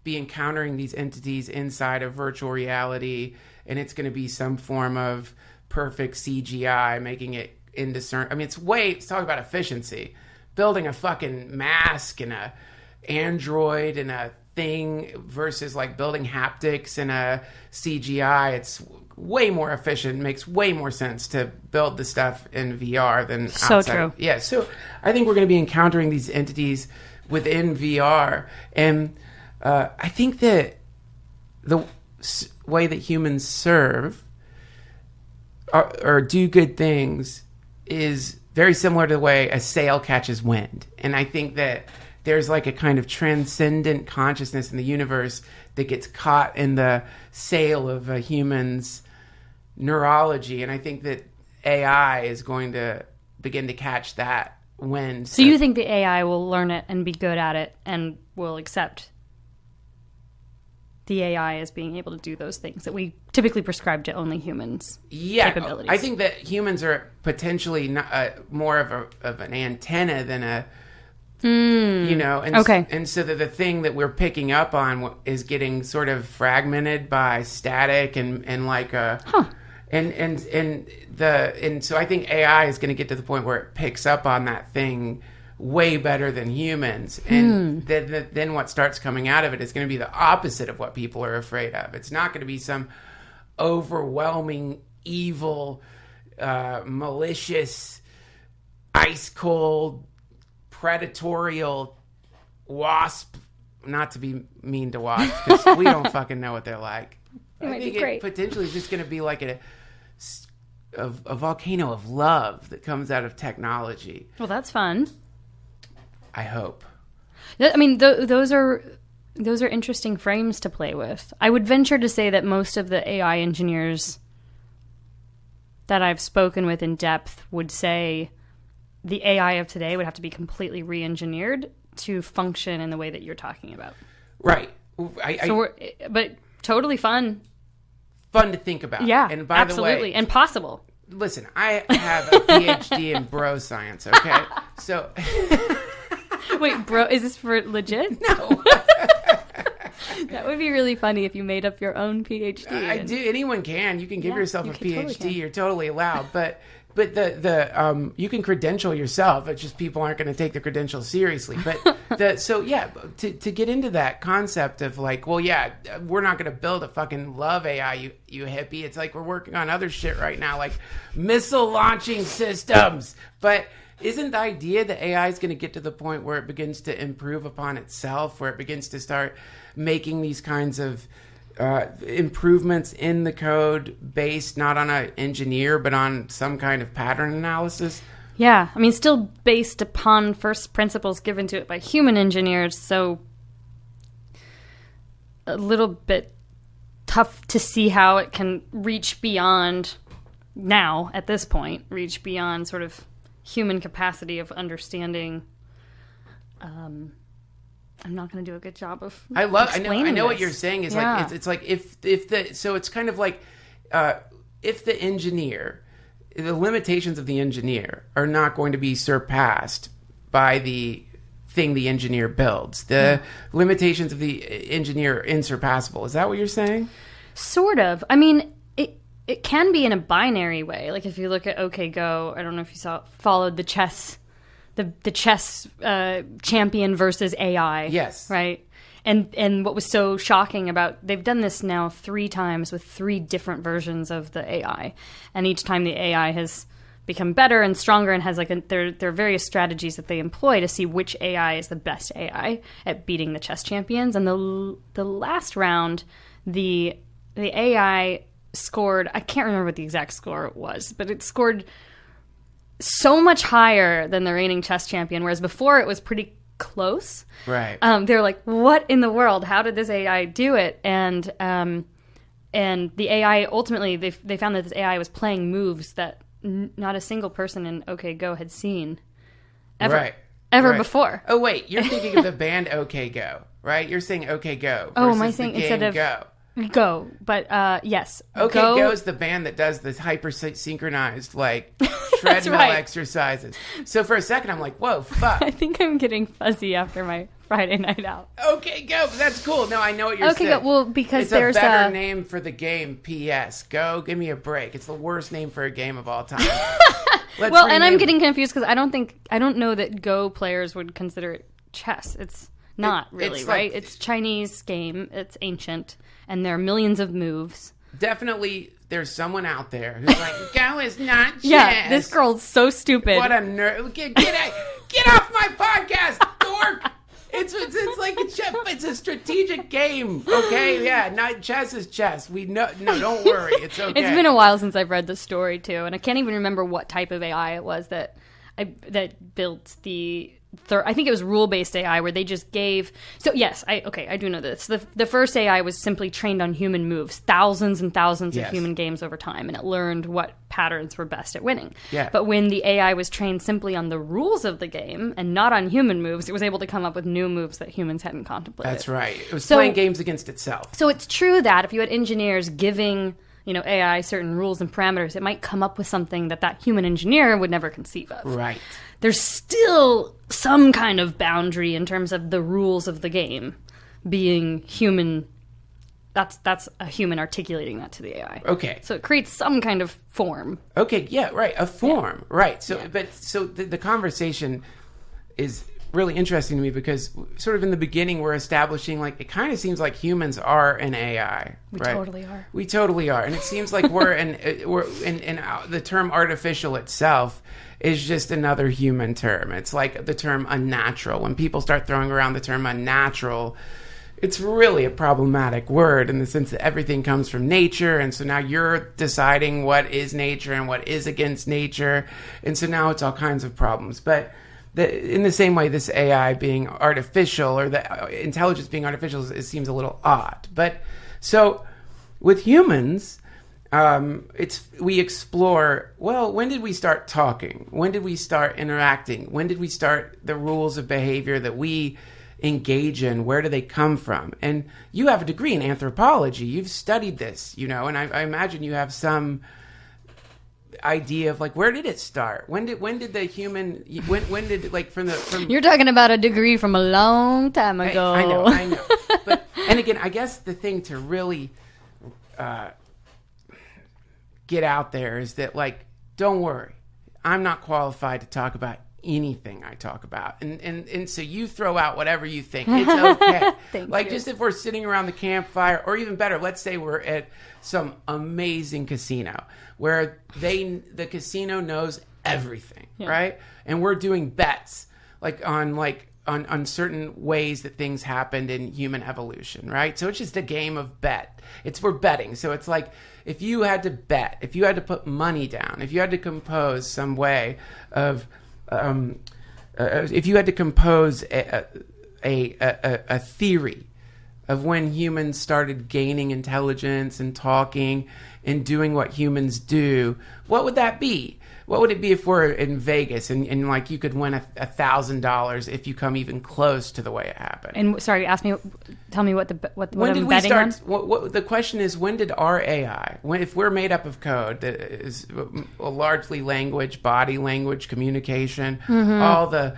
[SPEAKER 1] be encountering these entities inside of virtual reality, and it's going to be some form of perfect CGI, making it indiscernible. I mean, it's talking about efficiency. Building a fucking mask and a android and a thing versus like building haptics and a CGI, it's way more efficient, makes way more sense to build the stuff in VR than outside.
[SPEAKER 2] So true.
[SPEAKER 1] Yeah, so I think we're going to be encountering these entities within VR, and I think that the way that humans serve or do good things is very similar to the way a sail catches wind. And I think that there's like a kind of transcendent consciousness in the universe that gets caught in the sail of a human's neurology. And I think that AI is going to begin to catch that wind.
[SPEAKER 2] So you think the AI will learn it and be good at it and will accept the AI as being able to do those things that we typically prescribe to only humans?
[SPEAKER 1] Yeah,
[SPEAKER 2] capabilities.
[SPEAKER 1] I think that humans are potentially more of an antenna than a, and so that the thing that we're picking up on is getting sort of fragmented by static and like a, and so I think AI is going to get to the point where it picks up on that thing way better than humans, and then what starts coming out of it is going to be the opposite of what people are afraid of. It's not going to be some overwhelming, evil, malicious, ice cold, predatorial wasp. Not to be mean to wasps, because we don't fucking know what they're like.
[SPEAKER 2] I think it
[SPEAKER 1] potentially is just going to be like a volcano of love that comes out of technology.
[SPEAKER 2] Well, that's fun.
[SPEAKER 1] I hope.
[SPEAKER 2] I mean, those are interesting frames to play with. I would venture to say that most of the AI engineers that I've spoken with in depth would say the AI of today would have to be completely re-engineered to function in the way that you're talking about.
[SPEAKER 1] Right.
[SPEAKER 2] But totally fun.
[SPEAKER 1] Fun to think about.
[SPEAKER 2] Yeah,
[SPEAKER 1] and by
[SPEAKER 2] absolutely.
[SPEAKER 1] The way,
[SPEAKER 2] and possible.
[SPEAKER 1] Listen, I have a PhD in bro science, okay? So...
[SPEAKER 2] Wait, bro, is this for legit?
[SPEAKER 1] No.
[SPEAKER 2] That would be really funny if you made up your own PhD.
[SPEAKER 1] I do. Anyone can. You can give yourself a PhD.
[SPEAKER 2] Totally
[SPEAKER 1] You're totally allowed. But the you can credential yourself. It's just people aren't going to take the credentials seriously. But to get into that concept of like, well, yeah, we're not going to build a fucking love AI, you hippie. It's like we're working on other shit right now, like missile launching systems. But isn't the idea that AI is going to get to the point where it begins to improve upon itself, where it begins to start making these kinds of improvements in the code based not on an engineer, but on some kind of pattern analysis?
[SPEAKER 2] Yeah. I mean, still based upon first principles given to it by human engineers, so a little bit tough to see how it can reach beyond now, at this point, reach beyond sort of human capacity of understanding. I'm not going to do a good job of.
[SPEAKER 1] I know what you're saying is like it's like if the so it's kind of like if the engineer, the limitations of the engineer are not going to be surpassed by the thing the engineer builds. The limitations of the engineer are insurpassable. Is that what you're saying? Sort of.
[SPEAKER 2] I mean, it can be in a binary way. Like if you look at OK Go, I don't know if you followed the chess, the chess champion versus AI.
[SPEAKER 1] Yes.
[SPEAKER 2] Right. And what was so shocking about, they've done this now 3 times with 3 different versions of the AI, and each time the AI has become better and stronger and has like there are various strategies that they employ to see which AI is the best AI at beating the chess champions. And the last round, the AI scored, I can't remember what the exact score was, but it scored so much higher than the reigning chess champion, whereas before it was pretty close.
[SPEAKER 1] Right.
[SPEAKER 2] They're like, what in the world? How did this AI do it? And the AI, ultimately, they found that this AI was playing moves that not a single person in OK Go had seen ever before.
[SPEAKER 1] Oh, wait, you're thinking of the band OK Go, right? You're saying OK Go versus
[SPEAKER 2] am I saying
[SPEAKER 1] the game
[SPEAKER 2] instead of
[SPEAKER 1] Go?
[SPEAKER 2] Go, but yes.
[SPEAKER 1] OK Go is the band that does this hyper-synchronized, like, treadmill exercises. So for a second, I'm like, whoa, fuck.
[SPEAKER 2] I think I'm getting fuzzy after my Friday night out.
[SPEAKER 1] OK Go, that's cool. No, I know what you're saying.
[SPEAKER 2] Go, well, because
[SPEAKER 1] it's
[SPEAKER 2] there's
[SPEAKER 1] a better name for the game, P.S. Go, give me a break. It's the worst name for a game of all time.
[SPEAKER 2] Well, and I'm getting confused because I don't know that Go players would consider it chess. It's not really, right? It's Chinese game. It's ancient. And there are millions of moves.
[SPEAKER 1] Definitely, there's someone out there who's like, Go is not chess.
[SPEAKER 2] Yeah, this girl's so stupid.
[SPEAKER 1] What a nerd. Get off my podcast, dork. It's like it's a strategic game, okay? Yeah, not chess is chess. We know. No, don't worry. It's okay.
[SPEAKER 2] It's been a while since I've read the story, too. And I can't even remember what type of AI it was that built the I think it was rule-based AI where they just gave. So yes, I do know this. The first AI was simply trained on human moves, thousands and thousands of human games over time, and it learned what patterns were best at winning.
[SPEAKER 1] Yeah.
[SPEAKER 2] But when the AI was trained simply on the rules of the game and not on human moves, it was able to come up with new moves that humans hadn't contemplated.
[SPEAKER 1] That's right. It was playing games against itself.
[SPEAKER 2] So it's true that if you had engineers giving AI certain rules and parameters, it might come up with something that human engineer would never conceive of.
[SPEAKER 1] Right.
[SPEAKER 2] There's still some kind of boundary in terms of the rules of the game being human. That's a human articulating that to the AI.
[SPEAKER 1] Okay.
[SPEAKER 2] So it creates some kind of form.
[SPEAKER 1] Okay, yeah, right, a form, right. So, the conversation is really interesting to me because sort of in the beginning we're establishing like it kind of seems like humans are an AI.
[SPEAKER 2] We
[SPEAKER 1] right?
[SPEAKER 2] totally are.
[SPEAKER 1] We totally are, and it seems like we're the term artificial itself is just another human term. It's like the term unnatural. When people start throwing around the term unnatural, it's really a problematic word in the sense that everything comes from nature, and so now you're deciding what is nature and what is against nature, and so now it's all kinds of problems. But in the same way, this AI being artificial or the intelligence being artificial seems a little odd. But so with humans, we explore, well, when did we start talking? When did we start interacting? When did we start the rules of behavior that we engage in? Where do they come from? And you have a degree in anthropology. You've studied this, and I imagine you have some idea of like, where did it start? When did the human, when did like from
[SPEAKER 2] You're talking about a degree from a long time ago.
[SPEAKER 1] I know. But, and again, I guess the thing to really get out there is that, like, don't worry, I'm not qualified to talk about anything I talk about, and so you throw out whatever you think. It's okay. Like, just if we're sitting around the campfire, or even better, let's say we're at some amazing casino where the casino knows everything, right? And we're doing bets on certain ways that things happened in human evolution, right? So it's just a game of bet. We're betting. So it's like, if you had to bet, if you had to put money down, if you had to compose some way of, if you had to compose a theory of when humans started gaining intelligence and talking and doing what humans do, what would that be? What would it be if we're in Vegas and like you could win $1,000 if you come even close to the way it happened?
[SPEAKER 2] And sorry, tell me what
[SPEAKER 1] when
[SPEAKER 2] I'm
[SPEAKER 1] did we
[SPEAKER 2] betting
[SPEAKER 1] start?
[SPEAKER 2] on?
[SPEAKER 1] What the question is, when did our AI, if we're made up of code that is largely language, body language, communication, all the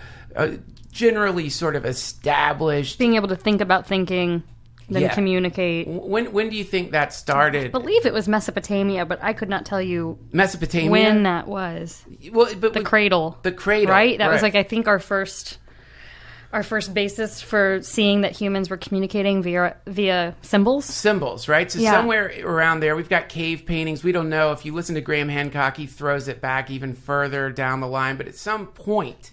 [SPEAKER 1] generally sort of established,
[SPEAKER 2] being able to think about thinking, then communicate.
[SPEAKER 1] When do you think that started?
[SPEAKER 2] I believe it was Mesopotamia, but I could not tell you
[SPEAKER 1] Mesopotamia
[SPEAKER 2] when that was.
[SPEAKER 1] Well, but
[SPEAKER 2] the cradle,
[SPEAKER 1] right?
[SPEAKER 2] That was like, I think, our first basis for seeing that humans were communicating via symbols,
[SPEAKER 1] right? So somewhere around there, we've got cave paintings. We don't know. If you listen to Graham Hancock, he throws it back even further down the line. But at some point,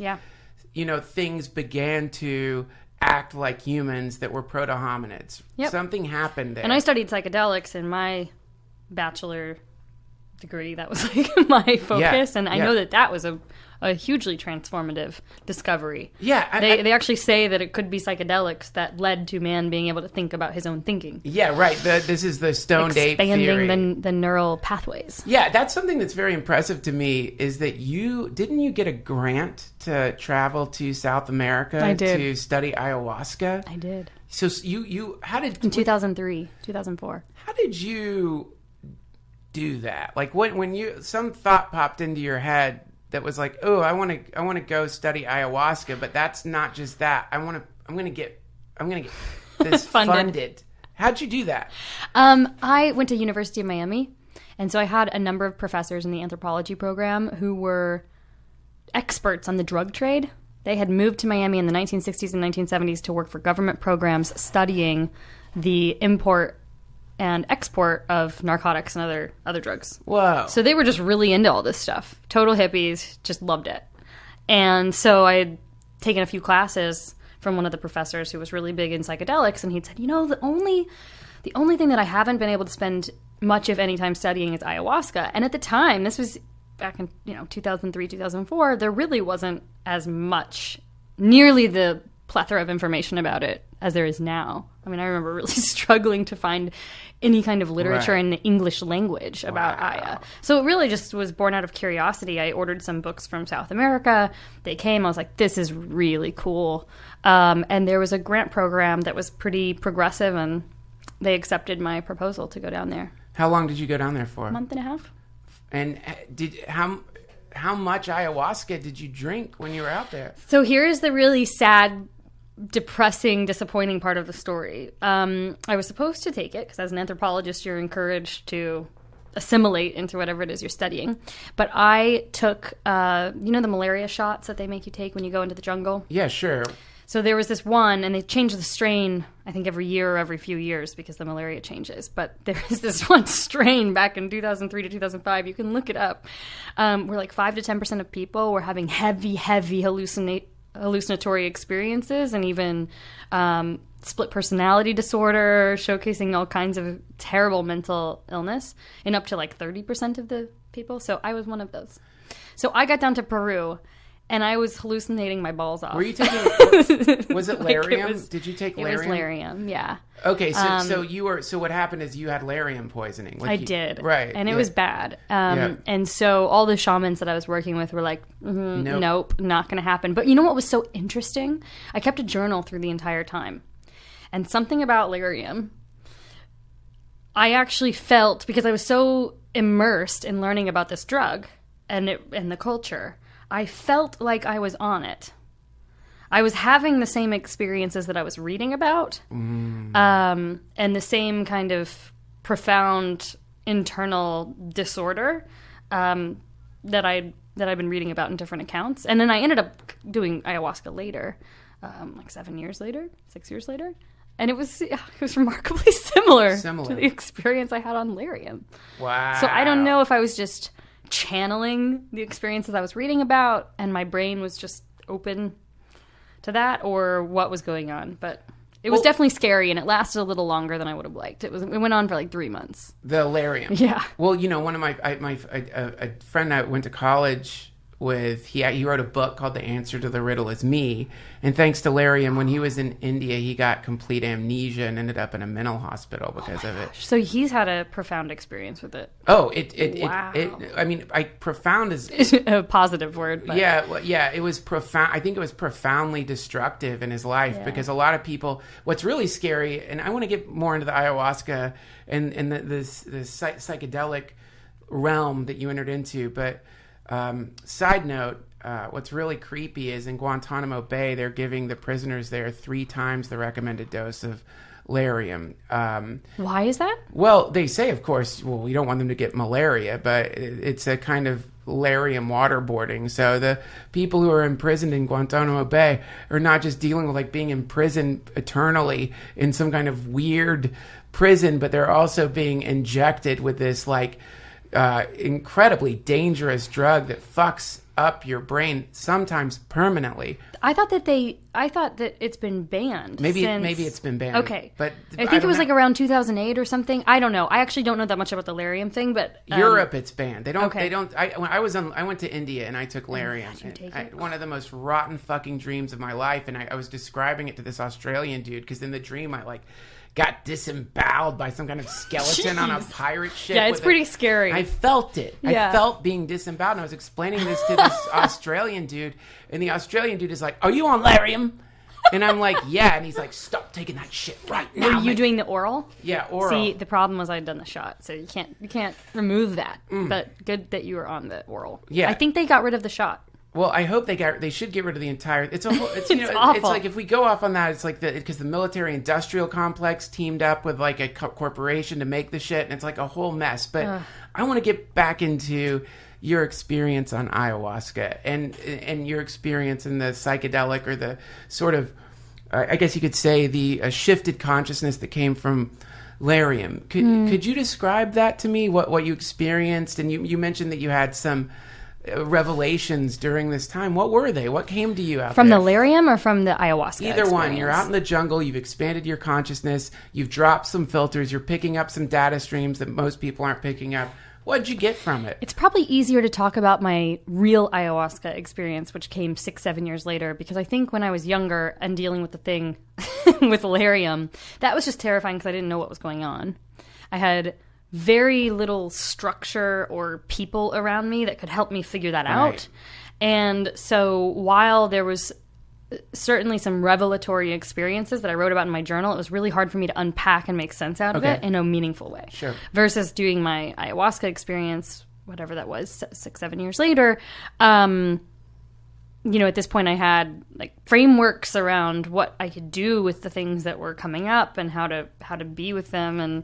[SPEAKER 1] things began to act like humans that were proto-hominids. Something happened there.
[SPEAKER 2] And I studied psychedelics in my bachelor degree. That was like my focus. And I know that was a hugely transformative discovery.
[SPEAKER 1] Yeah.
[SPEAKER 2] They actually say that it could be psychedelics that led to man being able to think about his own thinking.
[SPEAKER 1] Yeah, right. This is the stoned ape theory.
[SPEAKER 2] Expanding the neural pathways.
[SPEAKER 1] Yeah, that's something that's very impressive to me, is that didn't you get a grant to travel to South America to study ayahuasca?
[SPEAKER 2] I did.
[SPEAKER 1] So you how did...
[SPEAKER 2] In 2003, 2004.
[SPEAKER 1] How did you do that? Like, when some thought popped into your head that was like, oh, I want to go study ayahuasca, but that's not just that. I'm going to get this funded. How'd you do that?
[SPEAKER 2] I went to University of Miami, and so I had a number of professors in the anthropology program who were experts on the drug trade. They had moved to Miami in the 1960s and 1970s to work for government programs studying the import and export of narcotics and other drugs.
[SPEAKER 1] Whoa.
[SPEAKER 2] So they were just really into all this stuff. Total hippies, just loved it. And so I had taken a few classes from one of the professors who was really big in psychedelics, and he'd said, the only thing that I haven't been able to spend much, if any, time studying is ayahuasca. And at the time, this was back in 2003, 2004, there really wasn't as much nearly the plethora of information about it as there is now. I mean, I remember really struggling to find any kind of literature in the English language about Aya. So it really just was born out of curiosity. I ordered some books from South America. They came. I was like, this is really cool. And there was a grant program that was pretty progressive, and they accepted my proposal to go down there.
[SPEAKER 1] How long did you go down there for?
[SPEAKER 2] A month and a half.
[SPEAKER 1] And how much ayahuasca did you drink when you were out there?
[SPEAKER 2] So here is the really sad, depressing, disappointing part of the story. I was supposed to take it because as an anthropologist, you're encouraged to assimilate into whatever it is you're studying. But I took, the malaria shots that they make you take when you go into the jungle?
[SPEAKER 1] Yeah, sure.
[SPEAKER 2] So there was this one, and they change the strain, I think, every year or every few years because the malaria changes. But there is this one strain back in 2003 to 2005. You can look it up. Where like 5 to 10% of people were having heavy hallucinatory experiences, and even split personality disorder, showcasing all kinds of terrible mental illness, and up to like 30% of the people. So I was one of those. So I got down to Peru, and I was hallucinating my balls off.
[SPEAKER 1] Were you taking? Was it Larium? Did you take Larium?
[SPEAKER 2] It was Larium, yeah.
[SPEAKER 1] Okay, so you were. So what happened is you had Larium poisoning.
[SPEAKER 2] I did,
[SPEAKER 1] right?
[SPEAKER 2] And it was bad. And so all the shamans that I was working with were like, nope, not going to happen. But you know what was so interesting? I kept a journal through the entire time, and something about Larium, I actually felt, because I was so immersed in learning about this drug and the culture, I felt like I was on it. I was having the same experiences that I was reading about, and the same kind of profound internal disorder that I'd been reading about in different accounts. And then I ended up doing ayahuasca later, like 6 years later, and it was remarkably similar to the experience I had on Larium.
[SPEAKER 1] Wow!
[SPEAKER 2] So I don't know if I was just channeling the experiences I was reading about, and my brain was just open to that, or what was going on. But it was definitely scary, and it lasted a little longer than I would have liked. It went on for like 3 months.
[SPEAKER 1] The Larium.
[SPEAKER 2] Yeah.
[SPEAKER 1] Well, one of a friend I went to college with, he wrote a book called The Answer to the Riddle Is Me, and thanks to Larium, when he was in India, he got complete amnesia and ended up in a mental hospital because of it.
[SPEAKER 2] So he's had a profound experience with it.
[SPEAKER 1] Oh,
[SPEAKER 2] Wow.
[SPEAKER 1] Profound is
[SPEAKER 2] a positive word. But.
[SPEAKER 1] Yeah, it was profound. I think it was profoundly destructive in his life because a lot of people. What's really scary, and I want to get more into the ayahuasca and the psychedelic realm that you entered into, but. Side note, what's really creepy is in Guantanamo Bay, they're giving the prisoners there 3 times the recommended dose of Larium.
[SPEAKER 2] Why is that?
[SPEAKER 1] Well, they say, of course, we don't want them to get malaria, but it's a kind of Larium waterboarding. So the people who are imprisoned in Guantanamo Bay are not just dealing with like being imprisoned eternally in some kind of weird prison, but they're also being injected with this like incredibly dangerous drug that fucks up your brain, sometimes permanently.
[SPEAKER 2] I thought that it's been banned.
[SPEAKER 1] Maybe it's been banned.
[SPEAKER 2] Okay,
[SPEAKER 1] but
[SPEAKER 2] I think it was like around 2008 or something. I don't know. I actually don't know that much about the Larium thing, but
[SPEAKER 1] Europe, it's banned. They don't.
[SPEAKER 2] Okay.
[SPEAKER 1] They don't. I went to India and I took Larium. One of the most rotten fucking dreams of my life, and I was describing it to this Australian dude because in the dream I like. Got disemboweled by some kind of skeleton on a pirate ship.
[SPEAKER 2] Yeah, it's pretty scary.
[SPEAKER 1] I felt it.
[SPEAKER 2] Yeah.
[SPEAKER 1] I felt being disemboweled. And I was explaining this to this Australian dude. And the Australian dude is like, "Are you on Larium?" And I'm like, "Yeah." And he's like, "Stop taking that shit right now."
[SPEAKER 2] Were you doing the oral?
[SPEAKER 1] Yeah, oral.
[SPEAKER 2] See, the problem was I'd done the shot. So you can't remove that. But good that you were on the oral.
[SPEAKER 1] Yeah.
[SPEAKER 2] I think they got rid of the shot.
[SPEAKER 1] Well, I hope they should get rid of the entire. It's awful.
[SPEAKER 2] It's
[SPEAKER 1] like if we go off on that, it's like because the military-industrial complex teamed up with like a corporation to make the shit, and it's like a whole mess. But I want to get back into your experience on ayahuasca and your experience in the psychedelic or the sort of, I guess you could say, the shifted consciousness that came from Larium. Could you describe that to me? What you experienced, and you mentioned that you had some. Revelations during this time. What were they? What came to you out
[SPEAKER 2] from
[SPEAKER 1] there?
[SPEAKER 2] the Larium or from the ayahuasca
[SPEAKER 1] Either
[SPEAKER 2] experience?
[SPEAKER 1] one. You're out in the jungle. You've expanded your consciousness. You've dropped some filters. You're picking up some data streams that most people aren't picking up. What'd you get from it?
[SPEAKER 2] It's probably easier to talk about my real ayahuasca experience, which came 6-7 years later, because I think when I was younger and dealing with the thing with Larium, that was just terrifying because I didn't know what was going on. I had very little structure or people around me that could help me figure that out. And so while there was certainly some revelatory experiences that I wrote about in my journal, it was really hard for me to unpack and make sense out of it in a meaningful way.
[SPEAKER 1] Sure.
[SPEAKER 2] Versus doing my ayahuasca experience, whatever that was, 6-7 years later, at this point I had like frameworks around what I could do with the things that were coming up and how to be with them. And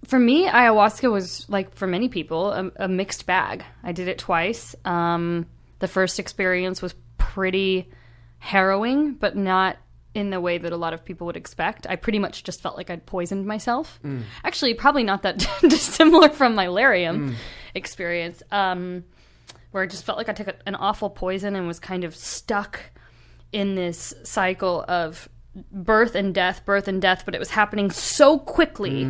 [SPEAKER 2] for me, ayahuasca was, like for many people, a mixed bag. I did it twice. The first experience was pretty harrowing, but not in the way that a lot of people would expect. I pretty much just felt like I'd poisoned myself. Actually, probably not that dissimilar from my Larium experience, where I just felt like I took an awful poison and was kind of stuck in this cycle of birth and death, but it was happening so quickly,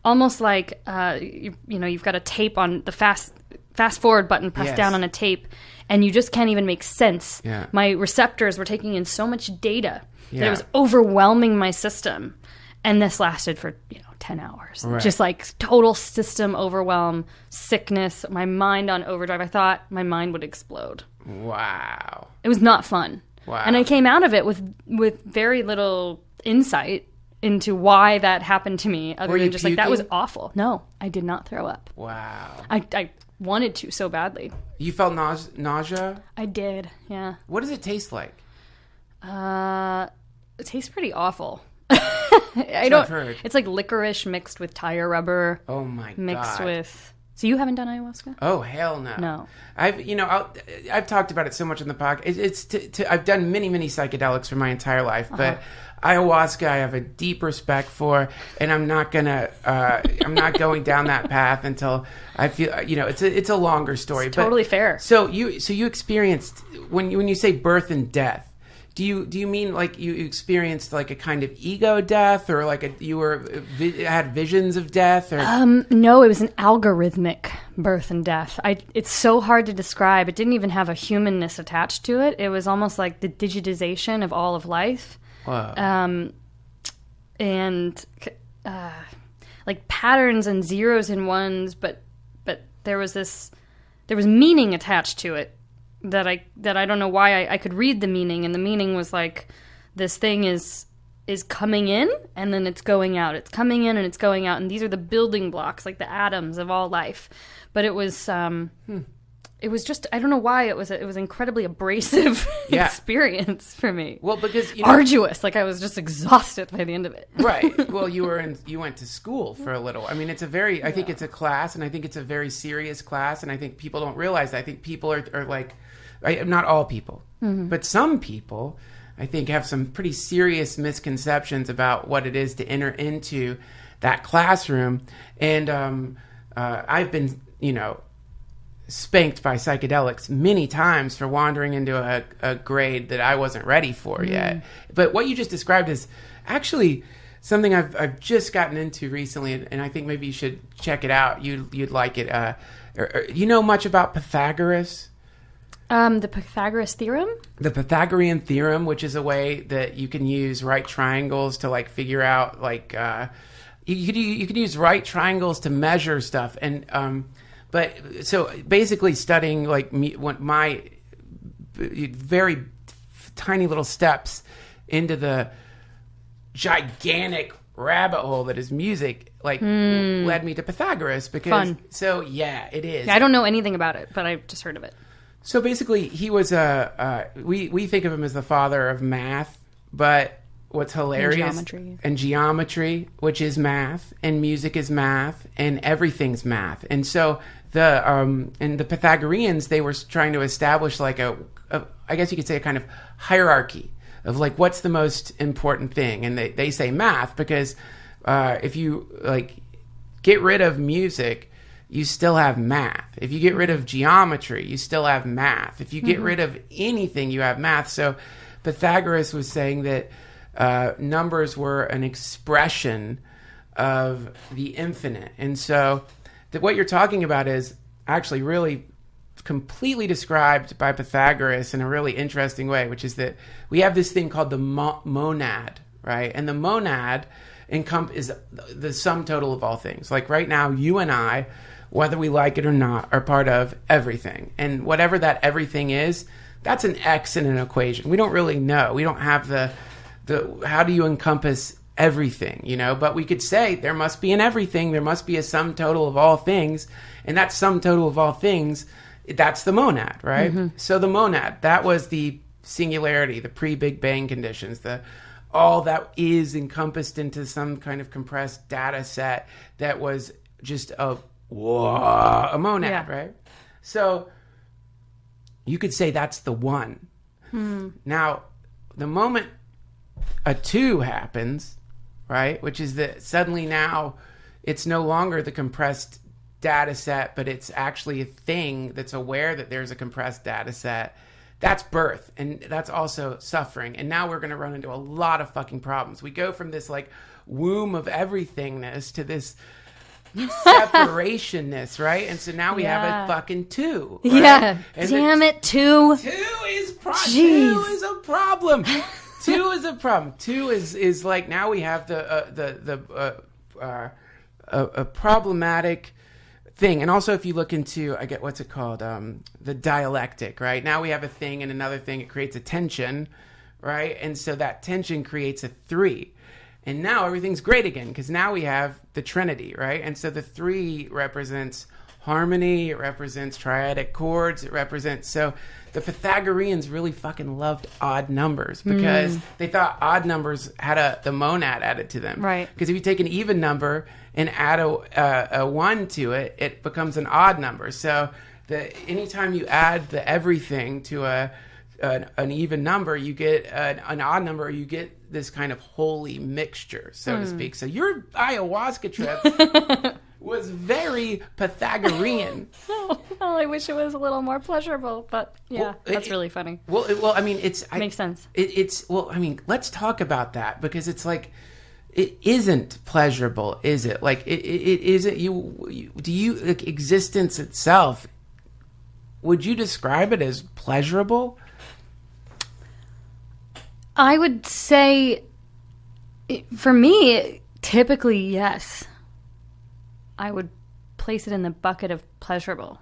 [SPEAKER 2] almost like you've got a tape on the fast forward button pressed down on a tape, and you just can't even make sense. My receptors were taking in so much data that it was overwhelming my system, and this lasted for 10 hours. Just like total system overwhelm, sickness, my mind on overdrive. I thought my mind would explode.
[SPEAKER 1] Wow.
[SPEAKER 2] It was not fun.
[SPEAKER 1] Wow.
[SPEAKER 2] And I came out of it with very little insight into why that happened to me, other than just puking? Like, that was awful. No, I did not throw up.
[SPEAKER 1] Wow.
[SPEAKER 2] I wanted to so badly.
[SPEAKER 1] You felt nausea?
[SPEAKER 2] I did, yeah.
[SPEAKER 1] What does it taste like?
[SPEAKER 2] It tastes pretty awful.
[SPEAKER 1] I've heard.
[SPEAKER 2] It's like licorice mixed with tire rubber.
[SPEAKER 1] Oh my god.
[SPEAKER 2] Mixed with. So you haven't done ayahuasca?
[SPEAKER 1] Oh hell no.
[SPEAKER 2] No.
[SPEAKER 1] I've talked about it so much in the podcast. I've done many psychedelics for my entire life, but ayahuasca I have a deep respect for, and I'm not going down that path until I feel it's a longer story.
[SPEAKER 2] It's totally fair.
[SPEAKER 1] So you experienced when you say birth and death. Do you mean like you experienced like a kind of ego death, or like had visions of death? Or
[SPEAKER 2] no, it was an algorithmic birth and death. It's so hard to describe. It didn't even have a humanness attached to it. It was almost like the digitization of all of life.
[SPEAKER 1] Wow.
[SPEAKER 2] And like patterns and zeros and ones, but there was meaning attached to it. That I don't know why I could read the meaning, and the meaning was like, this thing is coming in and then it's going out. It's coming in and it's going out, and these are the building blocks, like the atoms of all life. But it was it was just, I don't know why, it was incredibly abrasive experience for me.
[SPEAKER 1] Well, because
[SPEAKER 2] arduous, like I was just exhausted by the end of it.
[SPEAKER 1] Right. Well, you went to school for a little. I mean, it's I think it's a class, and I think it's a very serious class, and I think people don't realize that. I think people are like, not all people, but some people, I think, have some pretty serious misconceptions about what it is to enter into that classroom. And I've been, spanked by psychedelics many times for wandering into a grade that I wasn't ready for yet. But what you just described is actually something I've just gotten into recently, and I think maybe you should check it out. You'd like it. You know much about Pythagoras?
[SPEAKER 2] The Pythagoras theorem? The
[SPEAKER 1] Pythagorean theorem, which is a way that you can use right triangles to like figure out like you could use right triangles to measure stuff, and but so basically studying like my very tiny little steps into the gigantic rabbit hole that is music led me to Pythagoras because
[SPEAKER 2] Fun.
[SPEAKER 1] So yeah, it is.
[SPEAKER 2] Yeah, I don't know anything about it, but I've just heard of it.
[SPEAKER 1] So basically, he was we think of him as the father of math, but what's hilarious and geometry, which is math, and music is math, and everything's math. And so the Pythagoreans, they were trying to establish like a I guess you could say a kind of hierarchy of like what's the most important thing, and they say math because if you like get rid of music, you still have math. If you get rid of geometry, you still have math. If you get rid of anything, you have math. So Pythagoras was saying that numbers were an expression of the infinite. And so what you're talking about is actually really completely described by Pythagoras in a really interesting way, which is that we have this thing called the monad, right? And the monad is the sum total of all things. Like right now, you and I, whether we like it or not, are part of everything. And whatever that everything is, that's an X in an equation. We don't really know. We don't have the how do you encompass everything, you know? But we could say there must be an everything. There must be a sum total of all things. And that sum total of all things, that's the monad, right? Mm-hmm. So the monad, that was the singularity, the pre-Big Bang conditions, all that is encompassed into some kind of compressed data set that was just a monad, right? So you could say that's the one. Now, the moment a two happens, right, which is that suddenly now it's no longer the compressed data set, but it's actually a thing that's aware that there's a compressed data set. That's birth, and that's also suffering. And now we're going to run into a lot of fucking problems. We go from this like womb of everythingness to this separationness, right? And so now we have a fucking two. Right?
[SPEAKER 2] Yeah,
[SPEAKER 1] and
[SPEAKER 2] damn it, two.
[SPEAKER 1] Two is a problem. Two is a problem. Two is like now we have a problematic thing. And also if you look into, I get what's it called, the dialectic, right? Now we have a thing and another thing. It creates a tension, right? And so that tension creates a three. And now everything's great again because now we have the Trinity, right? And so the three represents harmony. It represents triadic chords. It represents... So the Pythagoreans really fucking loved odd numbers because they thought odd numbers had the monad added to them.
[SPEAKER 2] Right.
[SPEAKER 1] Because if you take an even number and add a one to it, it becomes an odd number. So anytime you add the everything to an even number, you get an odd number, you get this kind of holy mixture, so to speak. So your ayahuasca trip was very Pythagorean.
[SPEAKER 2] Well, I wish it was a little more pleasurable, but that's really funny.
[SPEAKER 1] Well, I mean,
[SPEAKER 2] makes sense.
[SPEAKER 1] I mean, let's talk about that because it's like, it isn't pleasurable, is it? Like, it isn't. Like, existence itself, would you describe it as pleasurable?
[SPEAKER 2] I would say, for me, typically, yes. I would place it in the bucket of pleasurable.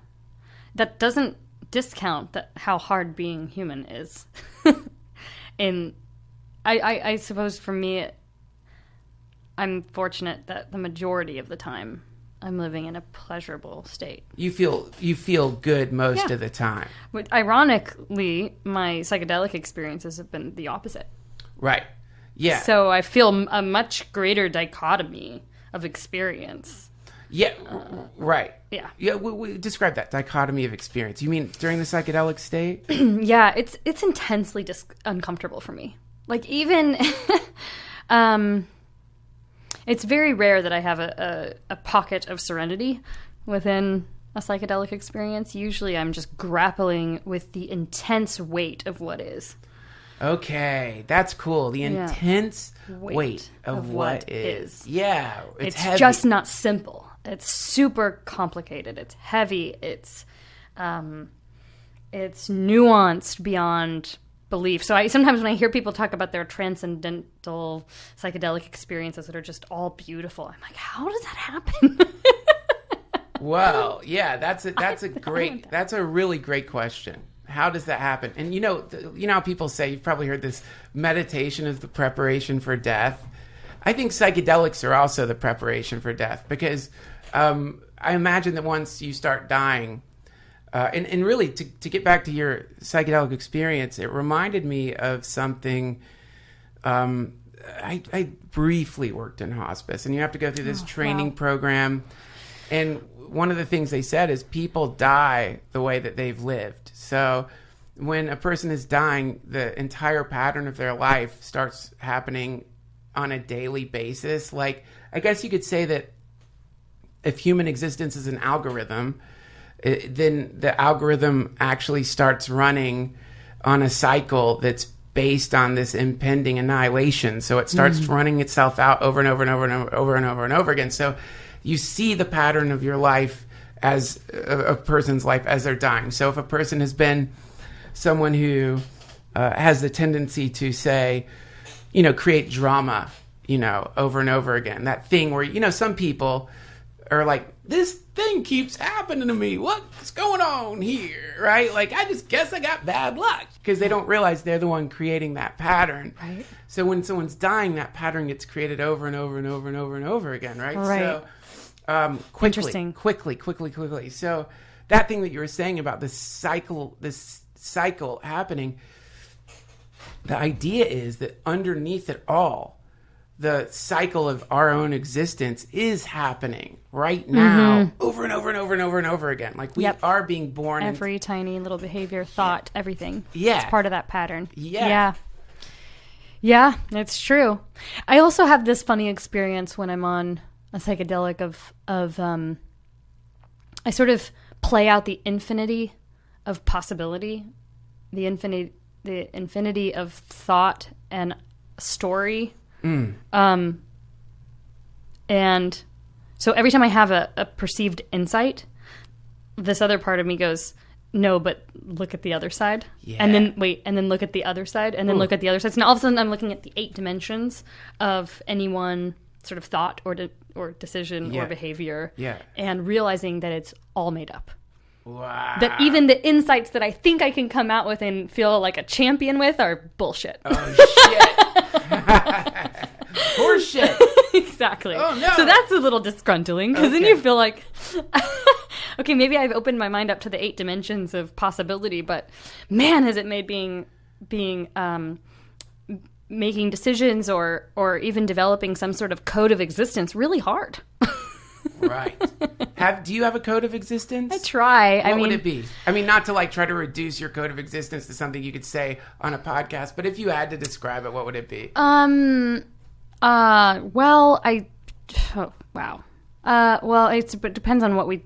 [SPEAKER 2] That doesn't discount how hard being human is. And I suppose for me, I'm fortunate that the majority of the time I'm living in a pleasurable state.
[SPEAKER 1] You feel good most of the time.
[SPEAKER 2] But ironically, my psychedelic experiences have been the opposite.
[SPEAKER 1] Right. Yeah.
[SPEAKER 2] So I feel a much greater dichotomy of experience.
[SPEAKER 1] Yeah. Right.
[SPEAKER 2] Yeah.
[SPEAKER 1] Yeah. We describe that dichotomy of experience. You mean during the psychedelic state?
[SPEAKER 2] Yeah. It's intensely uncomfortable for me. Like even, it's very rare that I have a pocket of serenity within a psychedelic experience. Usually I'm just grappling with the intense weight of what is.
[SPEAKER 1] Okay, that's cool. The intense weight of what is. Yeah,
[SPEAKER 2] it's
[SPEAKER 1] heavy.
[SPEAKER 2] Just not simple. It's super complicated. It's heavy. It's nuanced beyond belief. So sometimes when I hear people talk about their transcendental psychedelic experiences that are just all beautiful, I'm like, how does that happen?
[SPEAKER 1] Well, yeah, that's a really great question. How does that happen? And you know how people say, you've probably heard this, meditation is the preparation for death. I think psychedelics are also the preparation for death because I imagine that once you start dying, and really to get back to your psychedelic experience, it reminded me of something. I briefly worked in hospice, and you have to go through this training program. And one of the things they said is people die the way that they've lived. So when a person is dying, the entire pattern of their life starts happening on a daily basis. Like, I guess you could say that if human existence is an algorithm, then the algorithm actually starts running on a cycle that's based on this impending annihilation. So it starts running itself out over and over and over and over and over and over again. So you see the pattern of your life as a person's life as they're dying. So if a person has been someone who has the tendency to say, create drama, over and over again, that thing where, some people are like, this thing keeps happening to me. What's going on here? Right? Like, I just guess I got bad luck, because they don't realize they're the one creating that pattern.
[SPEAKER 2] Right.
[SPEAKER 1] So when someone's dying, that pattern gets created over and over and over and over and over again. Right.
[SPEAKER 2] Right.
[SPEAKER 1] So
[SPEAKER 2] Interesting.
[SPEAKER 1] quickly. So that thing that you were saying about this cycle happening, the idea is that underneath it all, the cycle of our own existence is happening right now, over and over and over and over and over again. Like, we are being born.
[SPEAKER 2] Every tiny little behavior, thought, everything.
[SPEAKER 1] Yeah.
[SPEAKER 2] It's part of that pattern.
[SPEAKER 1] Yeah.
[SPEAKER 2] Yeah, it's true. I also have this funny experience when I'm on a psychedelic of I sort of play out the infinity of possibility, the infinity of thought and story. And so every time I have a perceived insight, this other part of me goes, no, but look at the other side.
[SPEAKER 1] Yeah.
[SPEAKER 2] And then look at the other side, and then look at the other side. So now all of a sudden I'm looking at the 8 dimensions of any one sort of thought or decision or behavior, and realizing that it's all made up.
[SPEAKER 1] Wow.
[SPEAKER 2] That even the insights that I think I can come out with and feel like a champion with are bullshit.
[SPEAKER 1] Oh, shit. Horseshit.
[SPEAKER 2] Exactly.
[SPEAKER 1] Oh, no.
[SPEAKER 2] So that's a little disgruntling, because then you feel like, okay, maybe I've opened my mind up to the 8 dimensions of possibility, but man, has it made making decisions or even developing some sort of code of existence really hard.
[SPEAKER 1] Right. Do you have a code of existence?
[SPEAKER 2] I try.
[SPEAKER 1] What would it be? I mean, not to try to reduce your code of existence to something you could say on a podcast, but if you had to describe it, what would it be?
[SPEAKER 2] Well, it depends on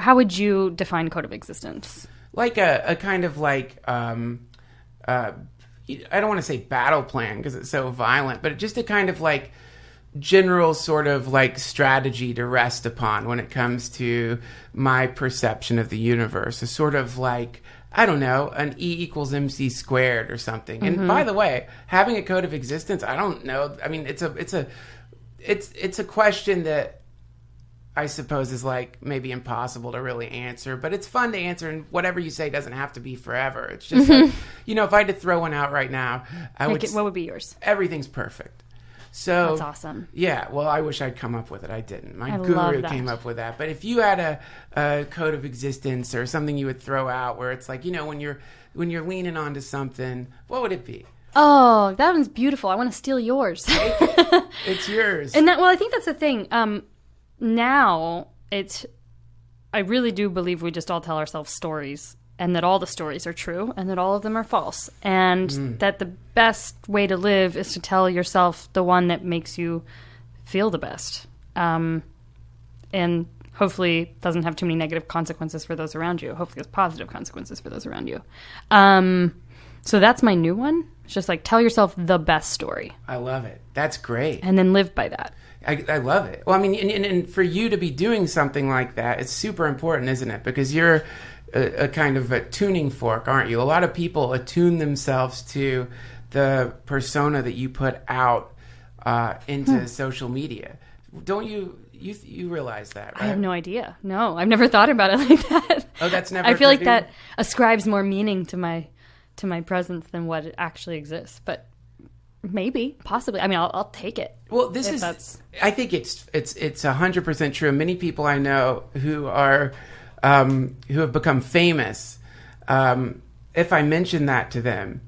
[SPEAKER 2] how would you define code of existence?
[SPEAKER 1] Like a kind of I don't want to say battle plan because it's so violent, but just a kind of general sort of strategy to rest upon when it comes to my perception of the universe. A sort of I don't know, an E equals MC squared or something. And by the way, having a code of existence, I don't know. I mean, it's a question that I suppose is maybe impossible to really answer, but it's fun to answer, and whatever you say doesn't have to be forever. It's just if I had to throw one out right now, what
[SPEAKER 2] would be yours?
[SPEAKER 1] Everything's perfect. So
[SPEAKER 2] that's awesome.
[SPEAKER 1] Yeah, well, I wish I'd come up with it. I didn't. My guru came up with that. But if you had a code of existence or something you would throw out where it's when you're leaning onto something, what would it be?
[SPEAKER 2] Oh, that one's beautiful. I want to steal yours.
[SPEAKER 1] It's yours.
[SPEAKER 2] And I think that's the thing. Now I really do believe we just all tell ourselves stories, and that all the stories are true, and that all of them are false, and that the best way to live is to tell yourself the one that makes you feel the best, and hopefully doesn't have too many negative consequences for those around you. Hopefully has positive consequences for those around you. So that's my new one. It's just tell yourself the best story.
[SPEAKER 1] I love it. That's great.
[SPEAKER 2] And then live by that.
[SPEAKER 1] I love it. Well, I mean, and for you to be doing something like that, it's super important, isn't it? Because you're a kind of a tuning fork, aren't you? A lot of people attune themselves to the persona that you put out into social media. Don't you realize that, right?
[SPEAKER 2] I have no idea. No, I've never thought about it like that.
[SPEAKER 1] Oh, that's never.
[SPEAKER 2] I feel like that ascribes more meaning to my presence than what it actually exists. But maybe, possibly. I mean, I'll take it.
[SPEAKER 1] Well, I think it's 100% true. Many people I know who have become famous, if I mention that to them,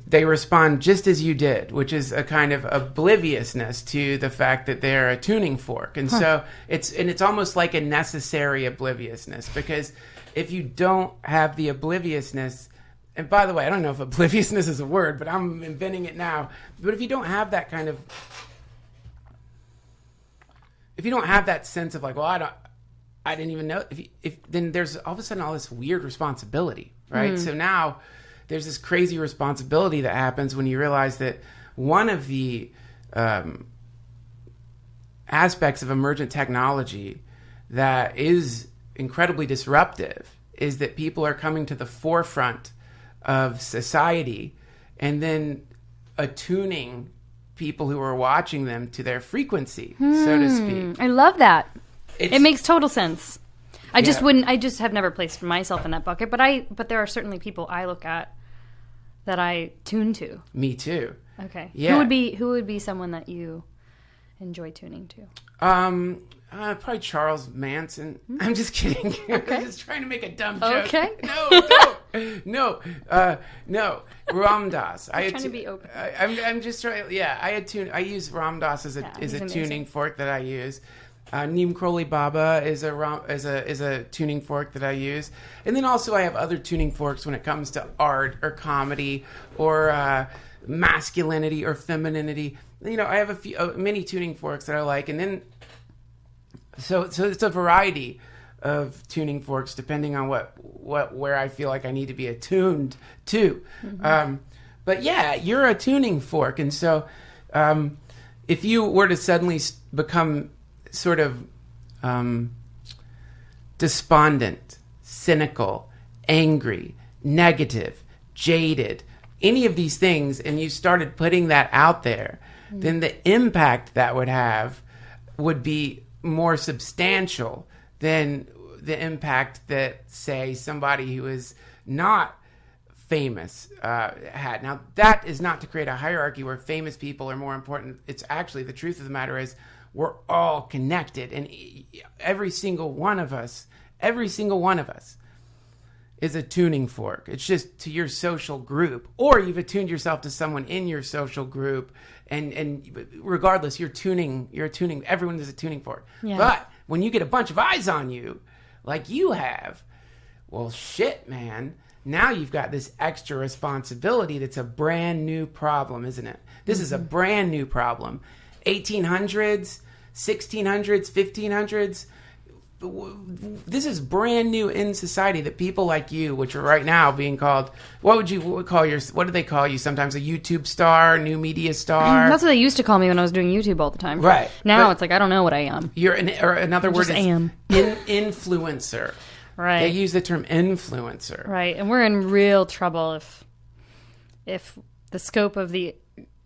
[SPEAKER 1] they respond just as you did, which is a kind of obliviousness to the fact that they're a tuning fork. And so it's almost like a necessary obliviousness, because if you don't have the obliviousness, and by the way, I don't know if obliviousness is a word, but I'm inventing it now. But if you don't have that kind of, if you don't have that sense of I didn't even know, then there's all of a sudden all this weird responsibility, right? So now there's this crazy responsibility that happens when you realize that one of the aspects of emergent technology that is incredibly disruptive is that people are coming to the forefront of society and then attuning people who are watching them to their frequency, so to speak.
[SPEAKER 2] I love that. It makes total sense. I just have never placed myself in that bucket, but there are certainly people I look at that I tune to.
[SPEAKER 1] Me too.
[SPEAKER 2] Okay.
[SPEAKER 1] Yeah.
[SPEAKER 2] Who would be someone that you enjoy tuning to?
[SPEAKER 1] Probably Charles Manson. I'm just kidding.
[SPEAKER 2] Okay.
[SPEAKER 1] I'm just trying to make a dumb joke.
[SPEAKER 2] Okay.
[SPEAKER 1] No. Ram Dass.
[SPEAKER 2] I'm trying to be open.
[SPEAKER 1] I'm just trying. Yeah, I use Ram Dass as a tuning fork that I use. Neem Crowley Baba is a tuning fork that I use, and then also I have other tuning forks when it comes to art or comedy or masculinity or femininity. I have many tuning forks that I like, and then so it's a variety of tuning forks depending on where I feel like I need to be attuned to. Mm-hmm. But yeah, you're a tuning fork, and so if you were to suddenly become sort of despondent, cynical, angry, negative, jaded, any of these things, and you started putting that out there, then the impact that would have would be more substantial than the impact that, say, somebody who is not famous had. Now, that is not to create a hierarchy where famous people are more important. It's actually, the truth of the matter is, we're all connected, and every single one of us is a tuning fork. It's just to your social group, or you've attuned yourself to someone in your social group, and regardless, you're tuning. Everyone is a tuning fork. Yeah. But when you get a bunch of eyes on you, like you have, well, shit, man. Now you've got this extra responsibility. That's a brand new problem, isn't it? This is a brand new problem. 1800s, 1600s, 1500s. This is brand new in society that people like you, which are right now being called, what do they call you sometimes? A YouTube star, new media star?
[SPEAKER 2] That's what they used to call me when I was doing YouTube all the time.
[SPEAKER 1] Right.
[SPEAKER 2] Now it's like, I don't know what I am.
[SPEAKER 1] You're another word is influencer.
[SPEAKER 2] Right.
[SPEAKER 1] They use the term influencer.
[SPEAKER 2] Right. And we're in real trouble if the scope of the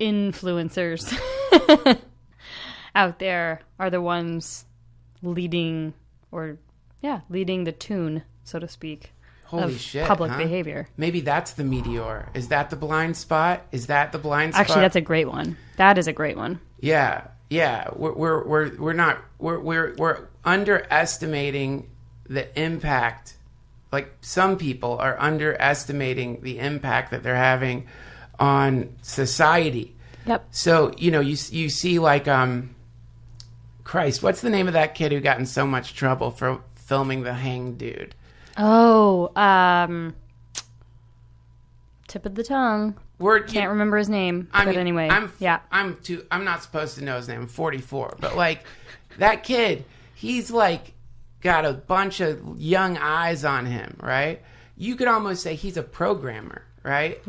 [SPEAKER 2] influencers out there are the ones leading the tune, so to speak,
[SPEAKER 1] Holy
[SPEAKER 2] of
[SPEAKER 1] shit,
[SPEAKER 2] public behavior.
[SPEAKER 1] Maybe that's the meteor. Is that the blind spot?
[SPEAKER 2] Actually, that's a great one. That is a great one.
[SPEAKER 1] Yeah. We're underestimating the impact. Like, some people are underestimating the impact that they're having on society.
[SPEAKER 2] Yep.
[SPEAKER 1] So, you see, like, Christ, what's the name of that kid who got in so much trouble for filming the hanged dude?
[SPEAKER 2] Oh, tip of the tongue. Can't remember his name. Anyway,
[SPEAKER 1] I'm not supposed to know his name. I'm 44, but like, that kid, he's like got a bunch of young eyes on him, right? You could almost say he's a programmer. Right.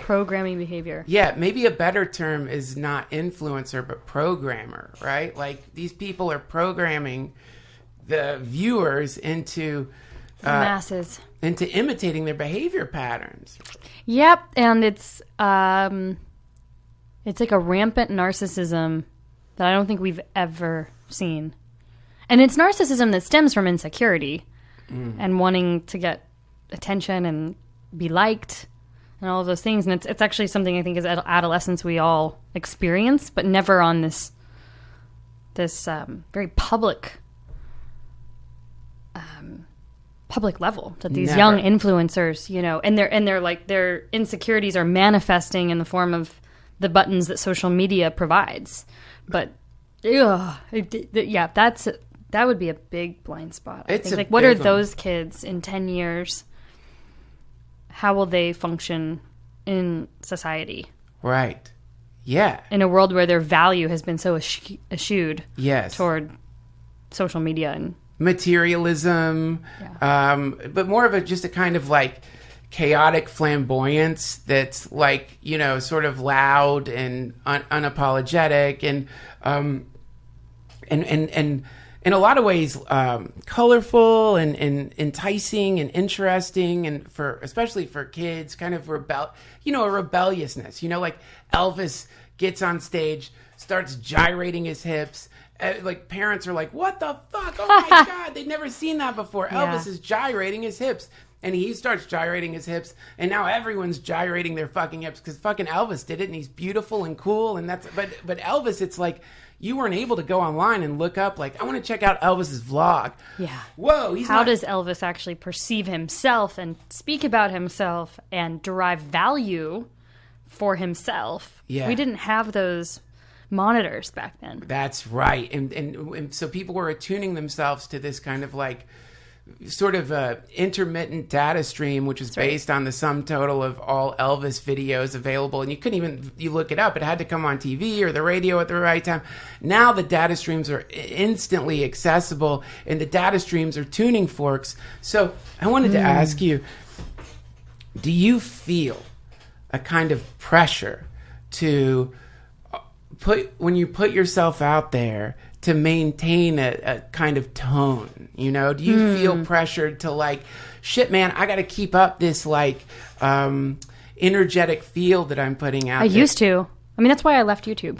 [SPEAKER 1] Programming behavior. Yeah, maybe a better term is not influencer, but programmer, right? Like, these people are programming the viewers into
[SPEAKER 2] masses,
[SPEAKER 1] into imitating their behavior patterns.
[SPEAKER 2] Yep, and it's like a rampant narcissism that I don't think we've ever seen, and it's narcissism that stems from insecurity and wanting to get attention and be liked and all of those things, and it's actually something I think as adolescents we all experience, but never on this very public level that these young influencers, and their insecurities are manifesting in the form of the buttons that social media provides. But that would be a big blind spot. I think. Like, what are those kids in 10 years? How will they function in society? Right. Yeah. In a world where their value has been so eschewed toward social media and
[SPEAKER 1] materialism, but more of just a kind of like chaotic flamboyance that's like, sort of loud and unapologetic. And and in a lot of ways, colorful and enticing and interesting, and especially for kids, kind of a rebelliousness. Like Elvis gets on stage, starts gyrating his hips. Like parents are like, "What the fuck? Oh my god, they'd never seen that before."
[SPEAKER 2] Yeah.
[SPEAKER 1] Elvis is gyrating his hips, and he starts gyrating his hips, and now everyone's gyrating their fucking hips because fucking Elvis did it, and he's beautiful and cool, and that's. But Elvis, it's like you weren't able to go online and look up like, I want to check out Elvis's vlog.
[SPEAKER 2] Yeah.
[SPEAKER 1] Whoa.
[SPEAKER 2] How does Elvis actually perceive himself and speak about himself and derive value for himself?
[SPEAKER 1] Yeah.
[SPEAKER 2] We didn't have those monitors back then.
[SPEAKER 1] That's right. And so people were attuning themselves to this kind of like sort of intermittent data stream, which is based on the sum total of all Elvis videos available. And you couldn't even, you look it up, it had to come on TV or the radio at the right time. Now the data streams are instantly accessible, and the data streams are tuning forks. So I wanted to ask you, do you feel a kind of pressure to when you put yourself out there to maintain a kind of tone, do you feel pressured to like, shit, man, I got to keep up this like energetic feel that I'm putting out
[SPEAKER 2] I used to. I mean, that's why I left YouTube.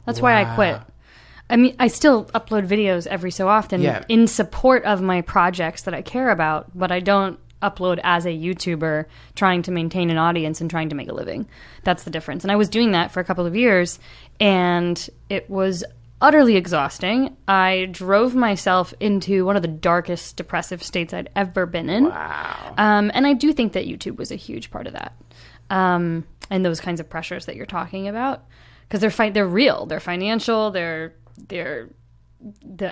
[SPEAKER 2] That's why I quit. I mean, I still upload videos every so often in support of my projects that I care about, but I don't upload as a YouTuber trying to maintain an audience and trying to make a living. That's the difference. And I was doing that for a couple of years, and it was utterly exhausting. I drove myself into one of the darkest depressive states I'd ever been in.
[SPEAKER 1] Wow.
[SPEAKER 2] And I do think that YouTube was a huge part of that. And those kinds of pressures that you're talking about, because they're real, they're financial, the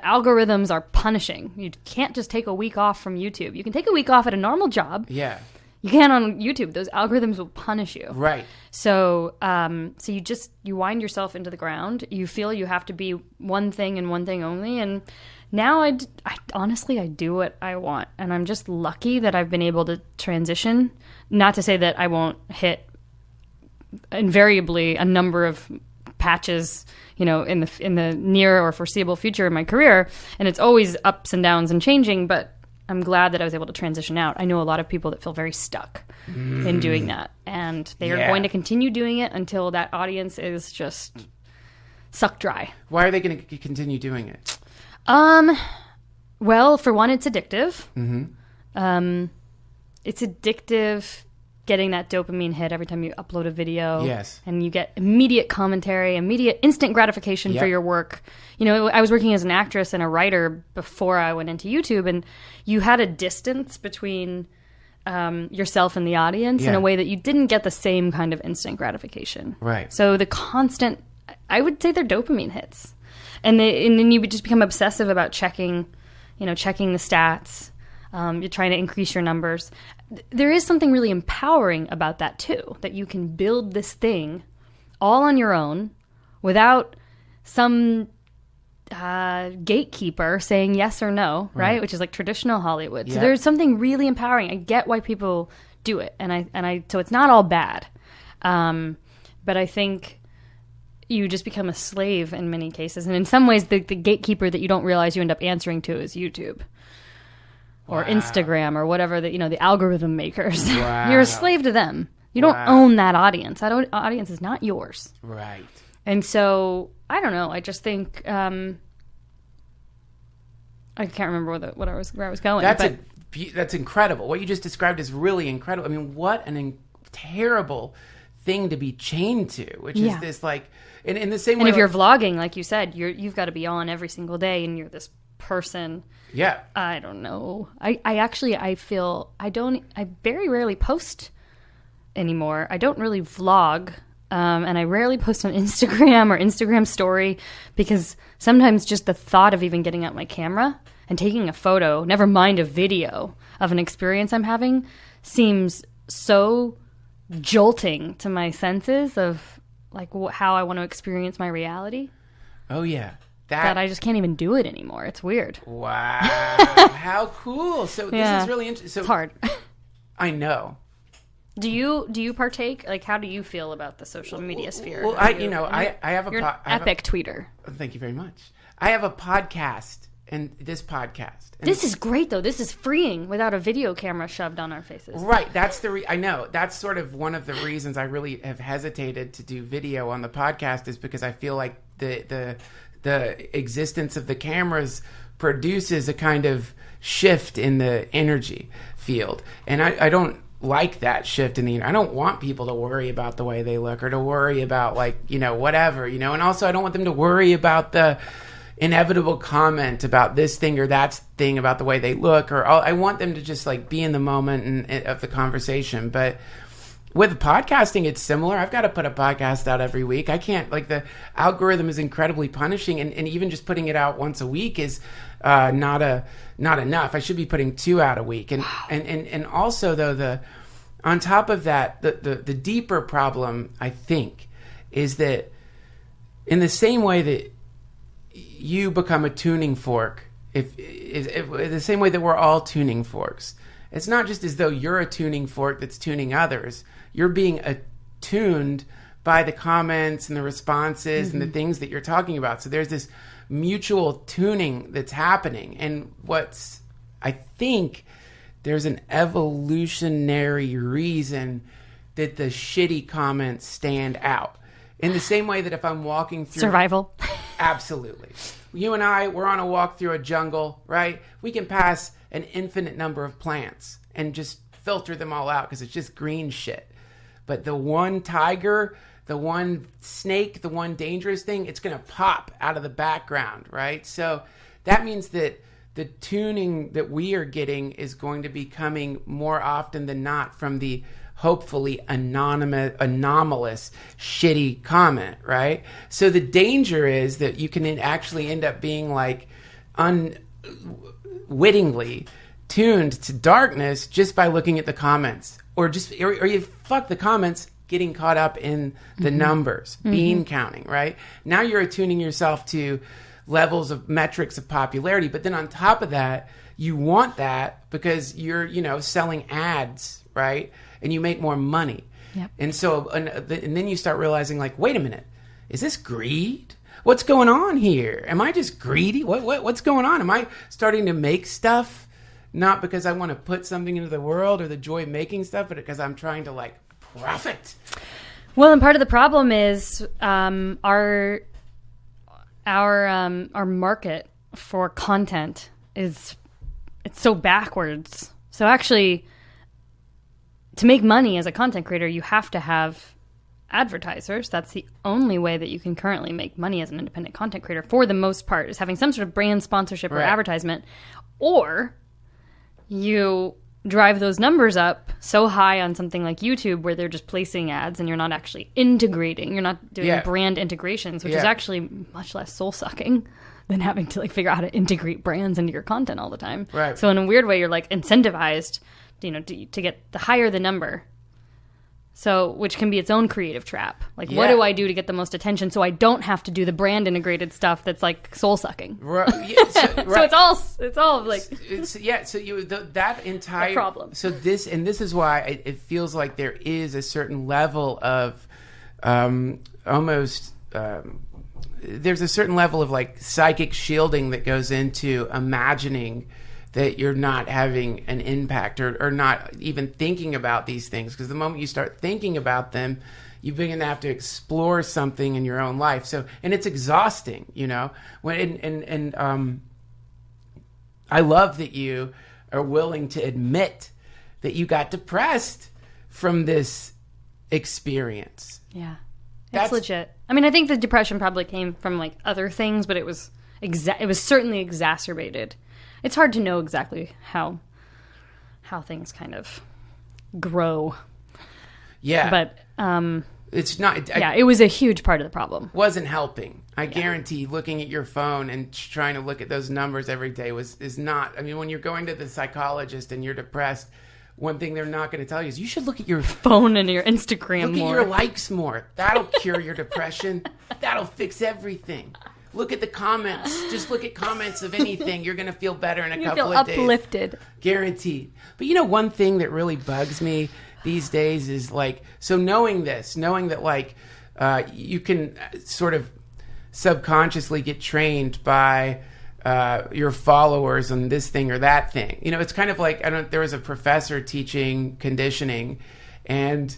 [SPEAKER 2] algorithms are punishing. You can't just take a week off from YouTube. You can take a week off at a normal job.
[SPEAKER 1] Yeah.
[SPEAKER 2] You can't on YouTube. Those algorithms will punish you.
[SPEAKER 1] Right.
[SPEAKER 2] So you wind yourself into the ground. You feel you have to be one thing and one thing only. And now I honestly do what I want. And I'm just lucky that I've been able to transition. Not to say that I won't hit invariably a number of patches, in the near or foreseeable future in my career, and it's always ups and downs and changing, but I'm glad that I was able to transition out. I know a lot of people that feel very stuck in doing that, and they are going to continue doing it until that audience is just sucked dry.
[SPEAKER 1] Why are they going to continue doing it?
[SPEAKER 2] Well, for one, it's addictive.
[SPEAKER 1] Mm-hmm.
[SPEAKER 2] It's addictive getting that dopamine hit every time you upload a video.
[SPEAKER 1] Yes.
[SPEAKER 2] And you get immediate commentary, immediate instant gratification for your work. I was working as an actress and a writer before I went into YouTube, and you had a distance between yourself and the audience in a way that you didn't get the same kind of instant gratification.
[SPEAKER 1] Right.
[SPEAKER 2] So the constant, I would say they're dopamine hits. And then you would just become obsessive about checking the stats. You're trying to increase your numbers. There is something really empowering about that too, that you can build this thing all on your own without some gatekeeper saying yes or no, right? Which is like traditional Hollywood. So there's something really empowering. I get why people do it, and I so it's not all bad, but I think you just become a slave in many cases, and in some ways, the gatekeeper that you don't realize you end up answering to is YouTube. Or Instagram or whatever, the algorithm makers.
[SPEAKER 1] Wow.
[SPEAKER 2] You're a slave to them. You don't own that audience. That audience is not yours.
[SPEAKER 1] Right.
[SPEAKER 2] And so, I don't know. I just think, I can't remember where I was going.
[SPEAKER 1] That's incredible. What you just described is really incredible. I mean, what terrible thing to be chained to, which is this like, in the same way.
[SPEAKER 2] And if you're vlogging, like you said, you've got to be on every single day, and you're this person.
[SPEAKER 1] Yeah.
[SPEAKER 2] I don't know. I very rarely post anymore. I don't really vlog, and I rarely post on Instagram or Instagram story, because sometimes just the thought of even getting out my camera and taking a photo, never mind a video of an experience I'm having, seems so jolting to my senses of like how I want to experience my reality.
[SPEAKER 1] Oh yeah.
[SPEAKER 2] That I just can't even do it anymore. It's weird.
[SPEAKER 1] Wow. How cool. So this is really interesting. So
[SPEAKER 2] it's hard.
[SPEAKER 1] I know.
[SPEAKER 2] Do you partake? Like, how do you feel about the social media sphere?
[SPEAKER 1] Well, I have
[SPEAKER 2] you're an epic tweeter.
[SPEAKER 1] Thank you very much. I have a podcast and this podcast. And
[SPEAKER 2] this is great, though. This is freeing without a video camera shoved on our faces.
[SPEAKER 1] Right. That's I know. That's sort of one of the reasons I really have hesitated to do video on the podcast is because I feel like the existence of the cameras produces a kind of shift in the energy field. And I don't like that shift in the, I don't want people to worry about the way they look or to worry about like, whatever, and also I don't want them to worry about the inevitable comment about this thing or that thing about the way they look, or I want them to just like be in the moment of the conversation. But with podcasting, it's similar. I've got to put a podcast out every week. I can't, like, the algorithm is incredibly punishing, and even just putting it out once a week is not enough. I should be putting 2 out a week. And also, though, on top of that, the deeper problem, I think, is that in the same way that you become a tuning fork, if the same way that we're all tuning forks, it's not just as though you're a tuning fork that's tuning others. You're being attuned by the comments and the responses and the things that you're talking about. So there's this mutual tuning that's happening. And I think there's an evolutionary reason that the shitty comments stand out. In the same way that if I'm walking through...
[SPEAKER 2] Survival.
[SPEAKER 1] Absolutely. You and I, we're on a walk through a jungle, right? We can pass an infinite number of plants and just filter them all out because it's just green shit. But the one tiger, the one snake, the one dangerous thing, it's going to pop out of the background, right? So that means that the tuning that we are getting is going to be coming more often than not from the hopefully anomalous, shitty comment, right? So the danger is that you can actually end up being like unwittingly tuned to darkness just by looking at the comments, or you fuck the comments, getting caught up in the numbers, bean counting, right? Now you're attuning yourself to levels of metrics of popularity, but then on top of that, you want that because you're, selling ads, right? And you make more money.
[SPEAKER 2] Yep.
[SPEAKER 1] And so, and then you start realizing, like, wait a minute, is this greed? What's going on here? Am I just greedy? What's going on? Am I starting to make stuff not because I want to put something into the world or the joy of making stuff, but because I'm trying to, like, profit?
[SPEAKER 2] Well, and part of the problem is our market for content it's so backwards. So actually, to make money as a content creator, you have to have advertisers. That's the only way that you can currently make money as an independent content creator, for the most part, is having some sort of brand sponsorship or advertisement. Or you drive those numbers up so high on something like YouTube where they're just placing ads and you're not actually integrating. You're not doing brand integrations, which is actually much less soul-sucking than having to figure out how to integrate brands into your content all the time.
[SPEAKER 1] Right.
[SPEAKER 2] So in a weird way, you're incentivized to get the higher the number. So, which can be its own creative trap. What do I do to get the most attention so I don't have to do the brand integrated stuff that's soul sucking? Right. Yeah, so it's all
[SPEAKER 1] that entire
[SPEAKER 2] problem.
[SPEAKER 1] So this is why it feels like there is a certain level of there's a certain level of psychic shielding that goes into imagining that you're not having an impact or not even thinking about these things. Because the moment you start thinking about them, you begin to have to explore something in your own life. So, and it's exhausting, I love that you are willing to admit that you got depressed from this experience.
[SPEAKER 2] Yeah, that's legit. I mean, I think the depression probably came from other things, but it was certainly exacerbated. It's hard to know exactly how things kind of grow. Yeah. But
[SPEAKER 1] it's not.
[SPEAKER 2] It was a huge part of the problem.
[SPEAKER 1] Wasn't helping. I guarantee looking at your phone and trying to look at those numbers every day is not. I mean, when you're going to the psychologist and you're depressed, one thing they're not going to tell you is you should look at your
[SPEAKER 2] phone and your Instagram
[SPEAKER 1] more. Look at your likes more. That'll cure your depression. That'll fix everything. Look at the comments. Just look at comments of anything. You're going to feel better in a couple of days.
[SPEAKER 2] You feel uplifted.
[SPEAKER 1] Guaranteed. But one thing that really bugs me these days is so knowing that you can sort of subconsciously get trained by your followers on this thing or that thing. It's kind of like, there was a professor teaching conditioning, and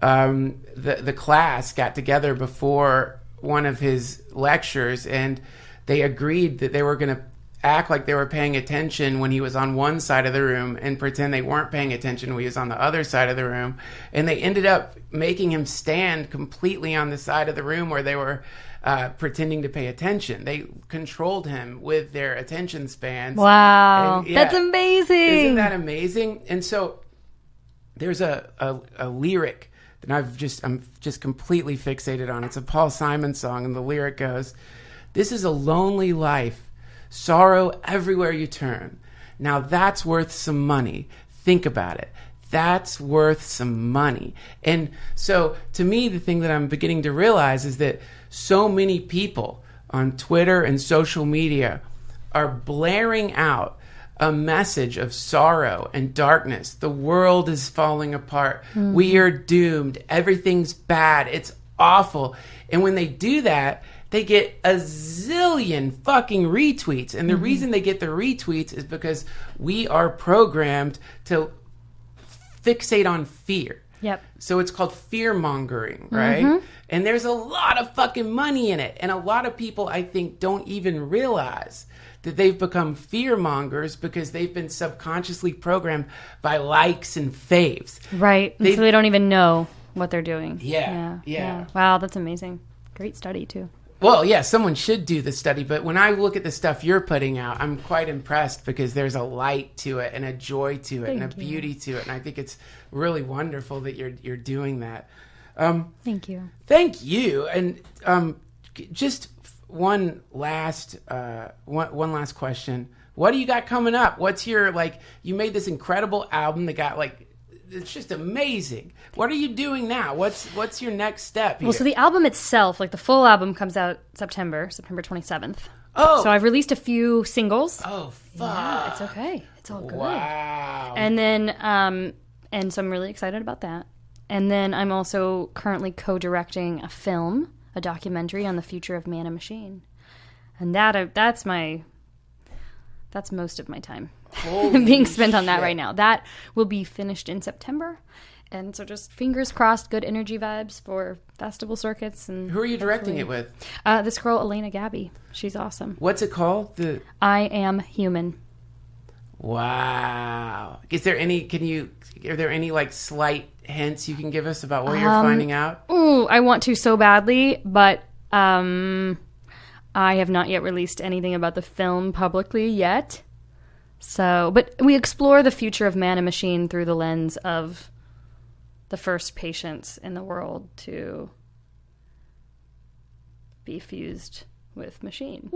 [SPEAKER 1] the class got together before one of his lectures, and they agreed that they were going to act like they were paying attention when he was on one side of the room and pretend they weren't paying attention when he was on the other side of the room. And they ended up making him stand completely on the side of the room where they were pretending to pay attention. They controlled him with their attention spans.
[SPEAKER 2] Wow. And, that's amazing.
[SPEAKER 1] Isn't that amazing? And so there's a lyric that I'm just completely fixated on. It's a Paul Simon song, and the lyric goes, "This is a lonely life, sorrow everywhere you turn. Now that's worth some money. Think about it. That's worth some money." And so to me, the thing that I'm beginning to realize is that so many people on Twitter and social media are blaring out a message of sorrow and darkness. The world is falling apart. Mm-hmm. We are doomed. Everything's bad. It's awful. And when they do that, they get a zillion fucking retweets. And the reason they get the retweets is because we are programmed to fixate on fear.
[SPEAKER 2] Yep.
[SPEAKER 1] So it's called fear mongering, right? Mm-hmm. And there's a lot of fucking money in it. And a lot of people, I think, don't even realize that they've become fear mongers because they've been subconsciously programmed by likes and faves.
[SPEAKER 2] Right. So they don't even know what they're doing.
[SPEAKER 1] Yeah.
[SPEAKER 2] Wow, that's amazing. Great study, too.
[SPEAKER 1] Well, yeah, someone should do the study, but when I look at the stuff you're putting out, I'm quite impressed because there's a light to it and a joy to it and a beauty to it, and I think it's really wonderful that you're doing that.
[SPEAKER 2] Thank you.
[SPEAKER 1] Thank you. And just one last question. What do you got coming up? What's your, you made this incredible album that got it's just amazing. What are you doing now? What's your next step here?
[SPEAKER 2] Well, so the album itself, the full album, comes out September 27th.
[SPEAKER 1] Oh.
[SPEAKER 2] So I've released a few singles.
[SPEAKER 1] Oh, fuck.
[SPEAKER 2] Yeah, it's okay. It's all good.
[SPEAKER 1] Wow.
[SPEAKER 2] And then, and so I'm really excited about that. And then I'm also currently co-directing a documentary on the future of man and machine. And that's most of my time being spent on that right now. That will be finished in September. And so just fingers crossed, good energy vibes for festival circuits. And
[SPEAKER 1] who are you directing it with?
[SPEAKER 2] This girl, Elena Gabby. She's awesome.
[SPEAKER 1] What's it called?
[SPEAKER 2] I Am Human.
[SPEAKER 1] Wow. Are there any slight hints you can give us about what you're finding out?
[SPEAKER 2] Ooh, I want to so badly, but I have not yet released anything about the film publicly yet. So, but we explore the future of man and machine through the lens of the first patients in the world to be fused with machine.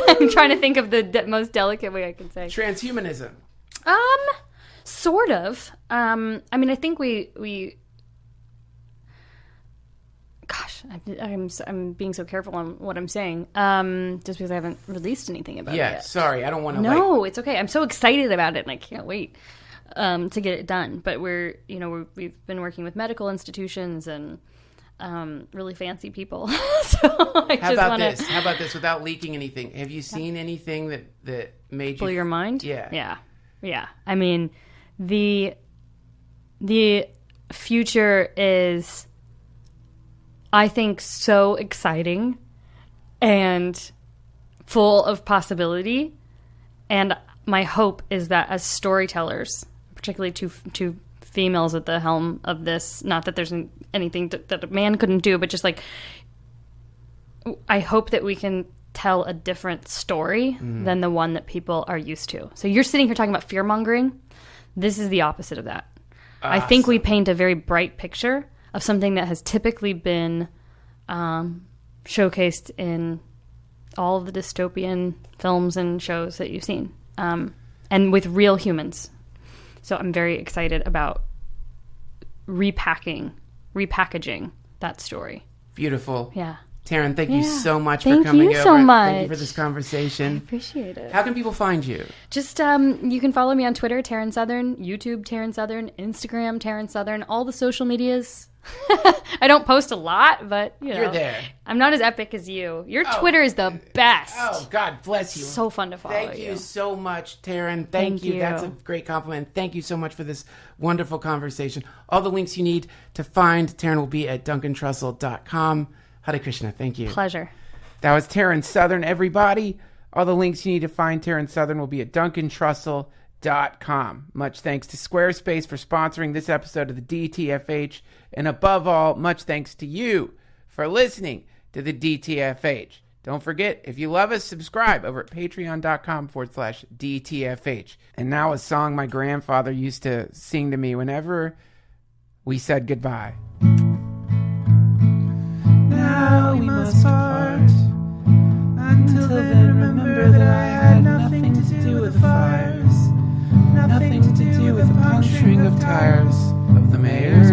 [SPEAKER 2] I'm trying to think of the most delicate way I can say.
[SPEAKER 1] Transhumanism.
[SPEAKER 2] Sort of. I think we gosh, I'm being so careful on what I'm saying. Just because I haven't released anything about it yet.
[SPEAKER 1] Yeah, sorry, I don't want to.
[SPEAKER 2] No, it's okay. I'm so excited about it, and I can't wait to get it done. But we've been working with medical institutions and really fancy people. So How about
[SPEAKER 1] this? Without leaking anything, have you seen anything that made
[SPEAKER 2] blow your mind?
[SPEAKER 1] Yeah.
[SPEAKER 2] I mean, the future is, I think, so exciting and full of possibility. And my hope is that as storytellers, particularly two females at the helm of this, not that there's anything that a man couldn't do, but just I hope that we can tell a different story than the one that people are used to. So you're sitting here talking about fear-mongering. This is the opposite of that. Awesome. I think we paint a very bright picture of something that has typically been showcased in all of the dystopian films and shows that you've seen, and with real humans. So I'm very excited about repackaging that story.
[SPEAKER 1] Beautiful.
[SPEAKER 2] Yeah.
[SPEAKER 1] Taryn, thank you so much for coming over.
[SPEAKER 2] Thank you so much.
[SPEAKER 1] Thank you for this conversation.
[SPEAKER 2] I appreciate it.
[SPEAKER 1] How can people find you?
[SPEAKER 2] Just, you can follow me on Twitter, Taryn Southern, YouTube, Taryn Southern, Instagram, Taryn Southern, all the social medias. I don't post a lot, but
[SPEAKER 1] You're there.
[SPEAKER 2] I'm not as epic as you. Your Twitter is the best.
[SPEAKER 1] Oh, God bless you.
[SPEAKER 2] So fun to follow.
[SPEAKER 1] Thank you so much, Taryn. Thank you. That's a great compliment. Thank you so much for this wonderful conversation. All the links you need to find Taryn will be at duncantrussell.com. Hare Krishna. Thank you.
[SPEAKER 2] Pleasure.
[SPEAKER 1] That was Taryn Southern, everybody. All the links you need to find Taryn Southern will be at duncantrussell.com. Much thanks to Squarespace for sponsoring this episode of the DTFH. And above all, much thanks to you for listening to the DTFH. Don't forget, if you love us, subscribe over at patreon.com/DTFH. And now a song my grandfather used to sing to me whenever we said goodbye. Now we must part. Until then, remember that I had nothing to do with the fires. Nothing to do with the puncturing of tires of the mayor's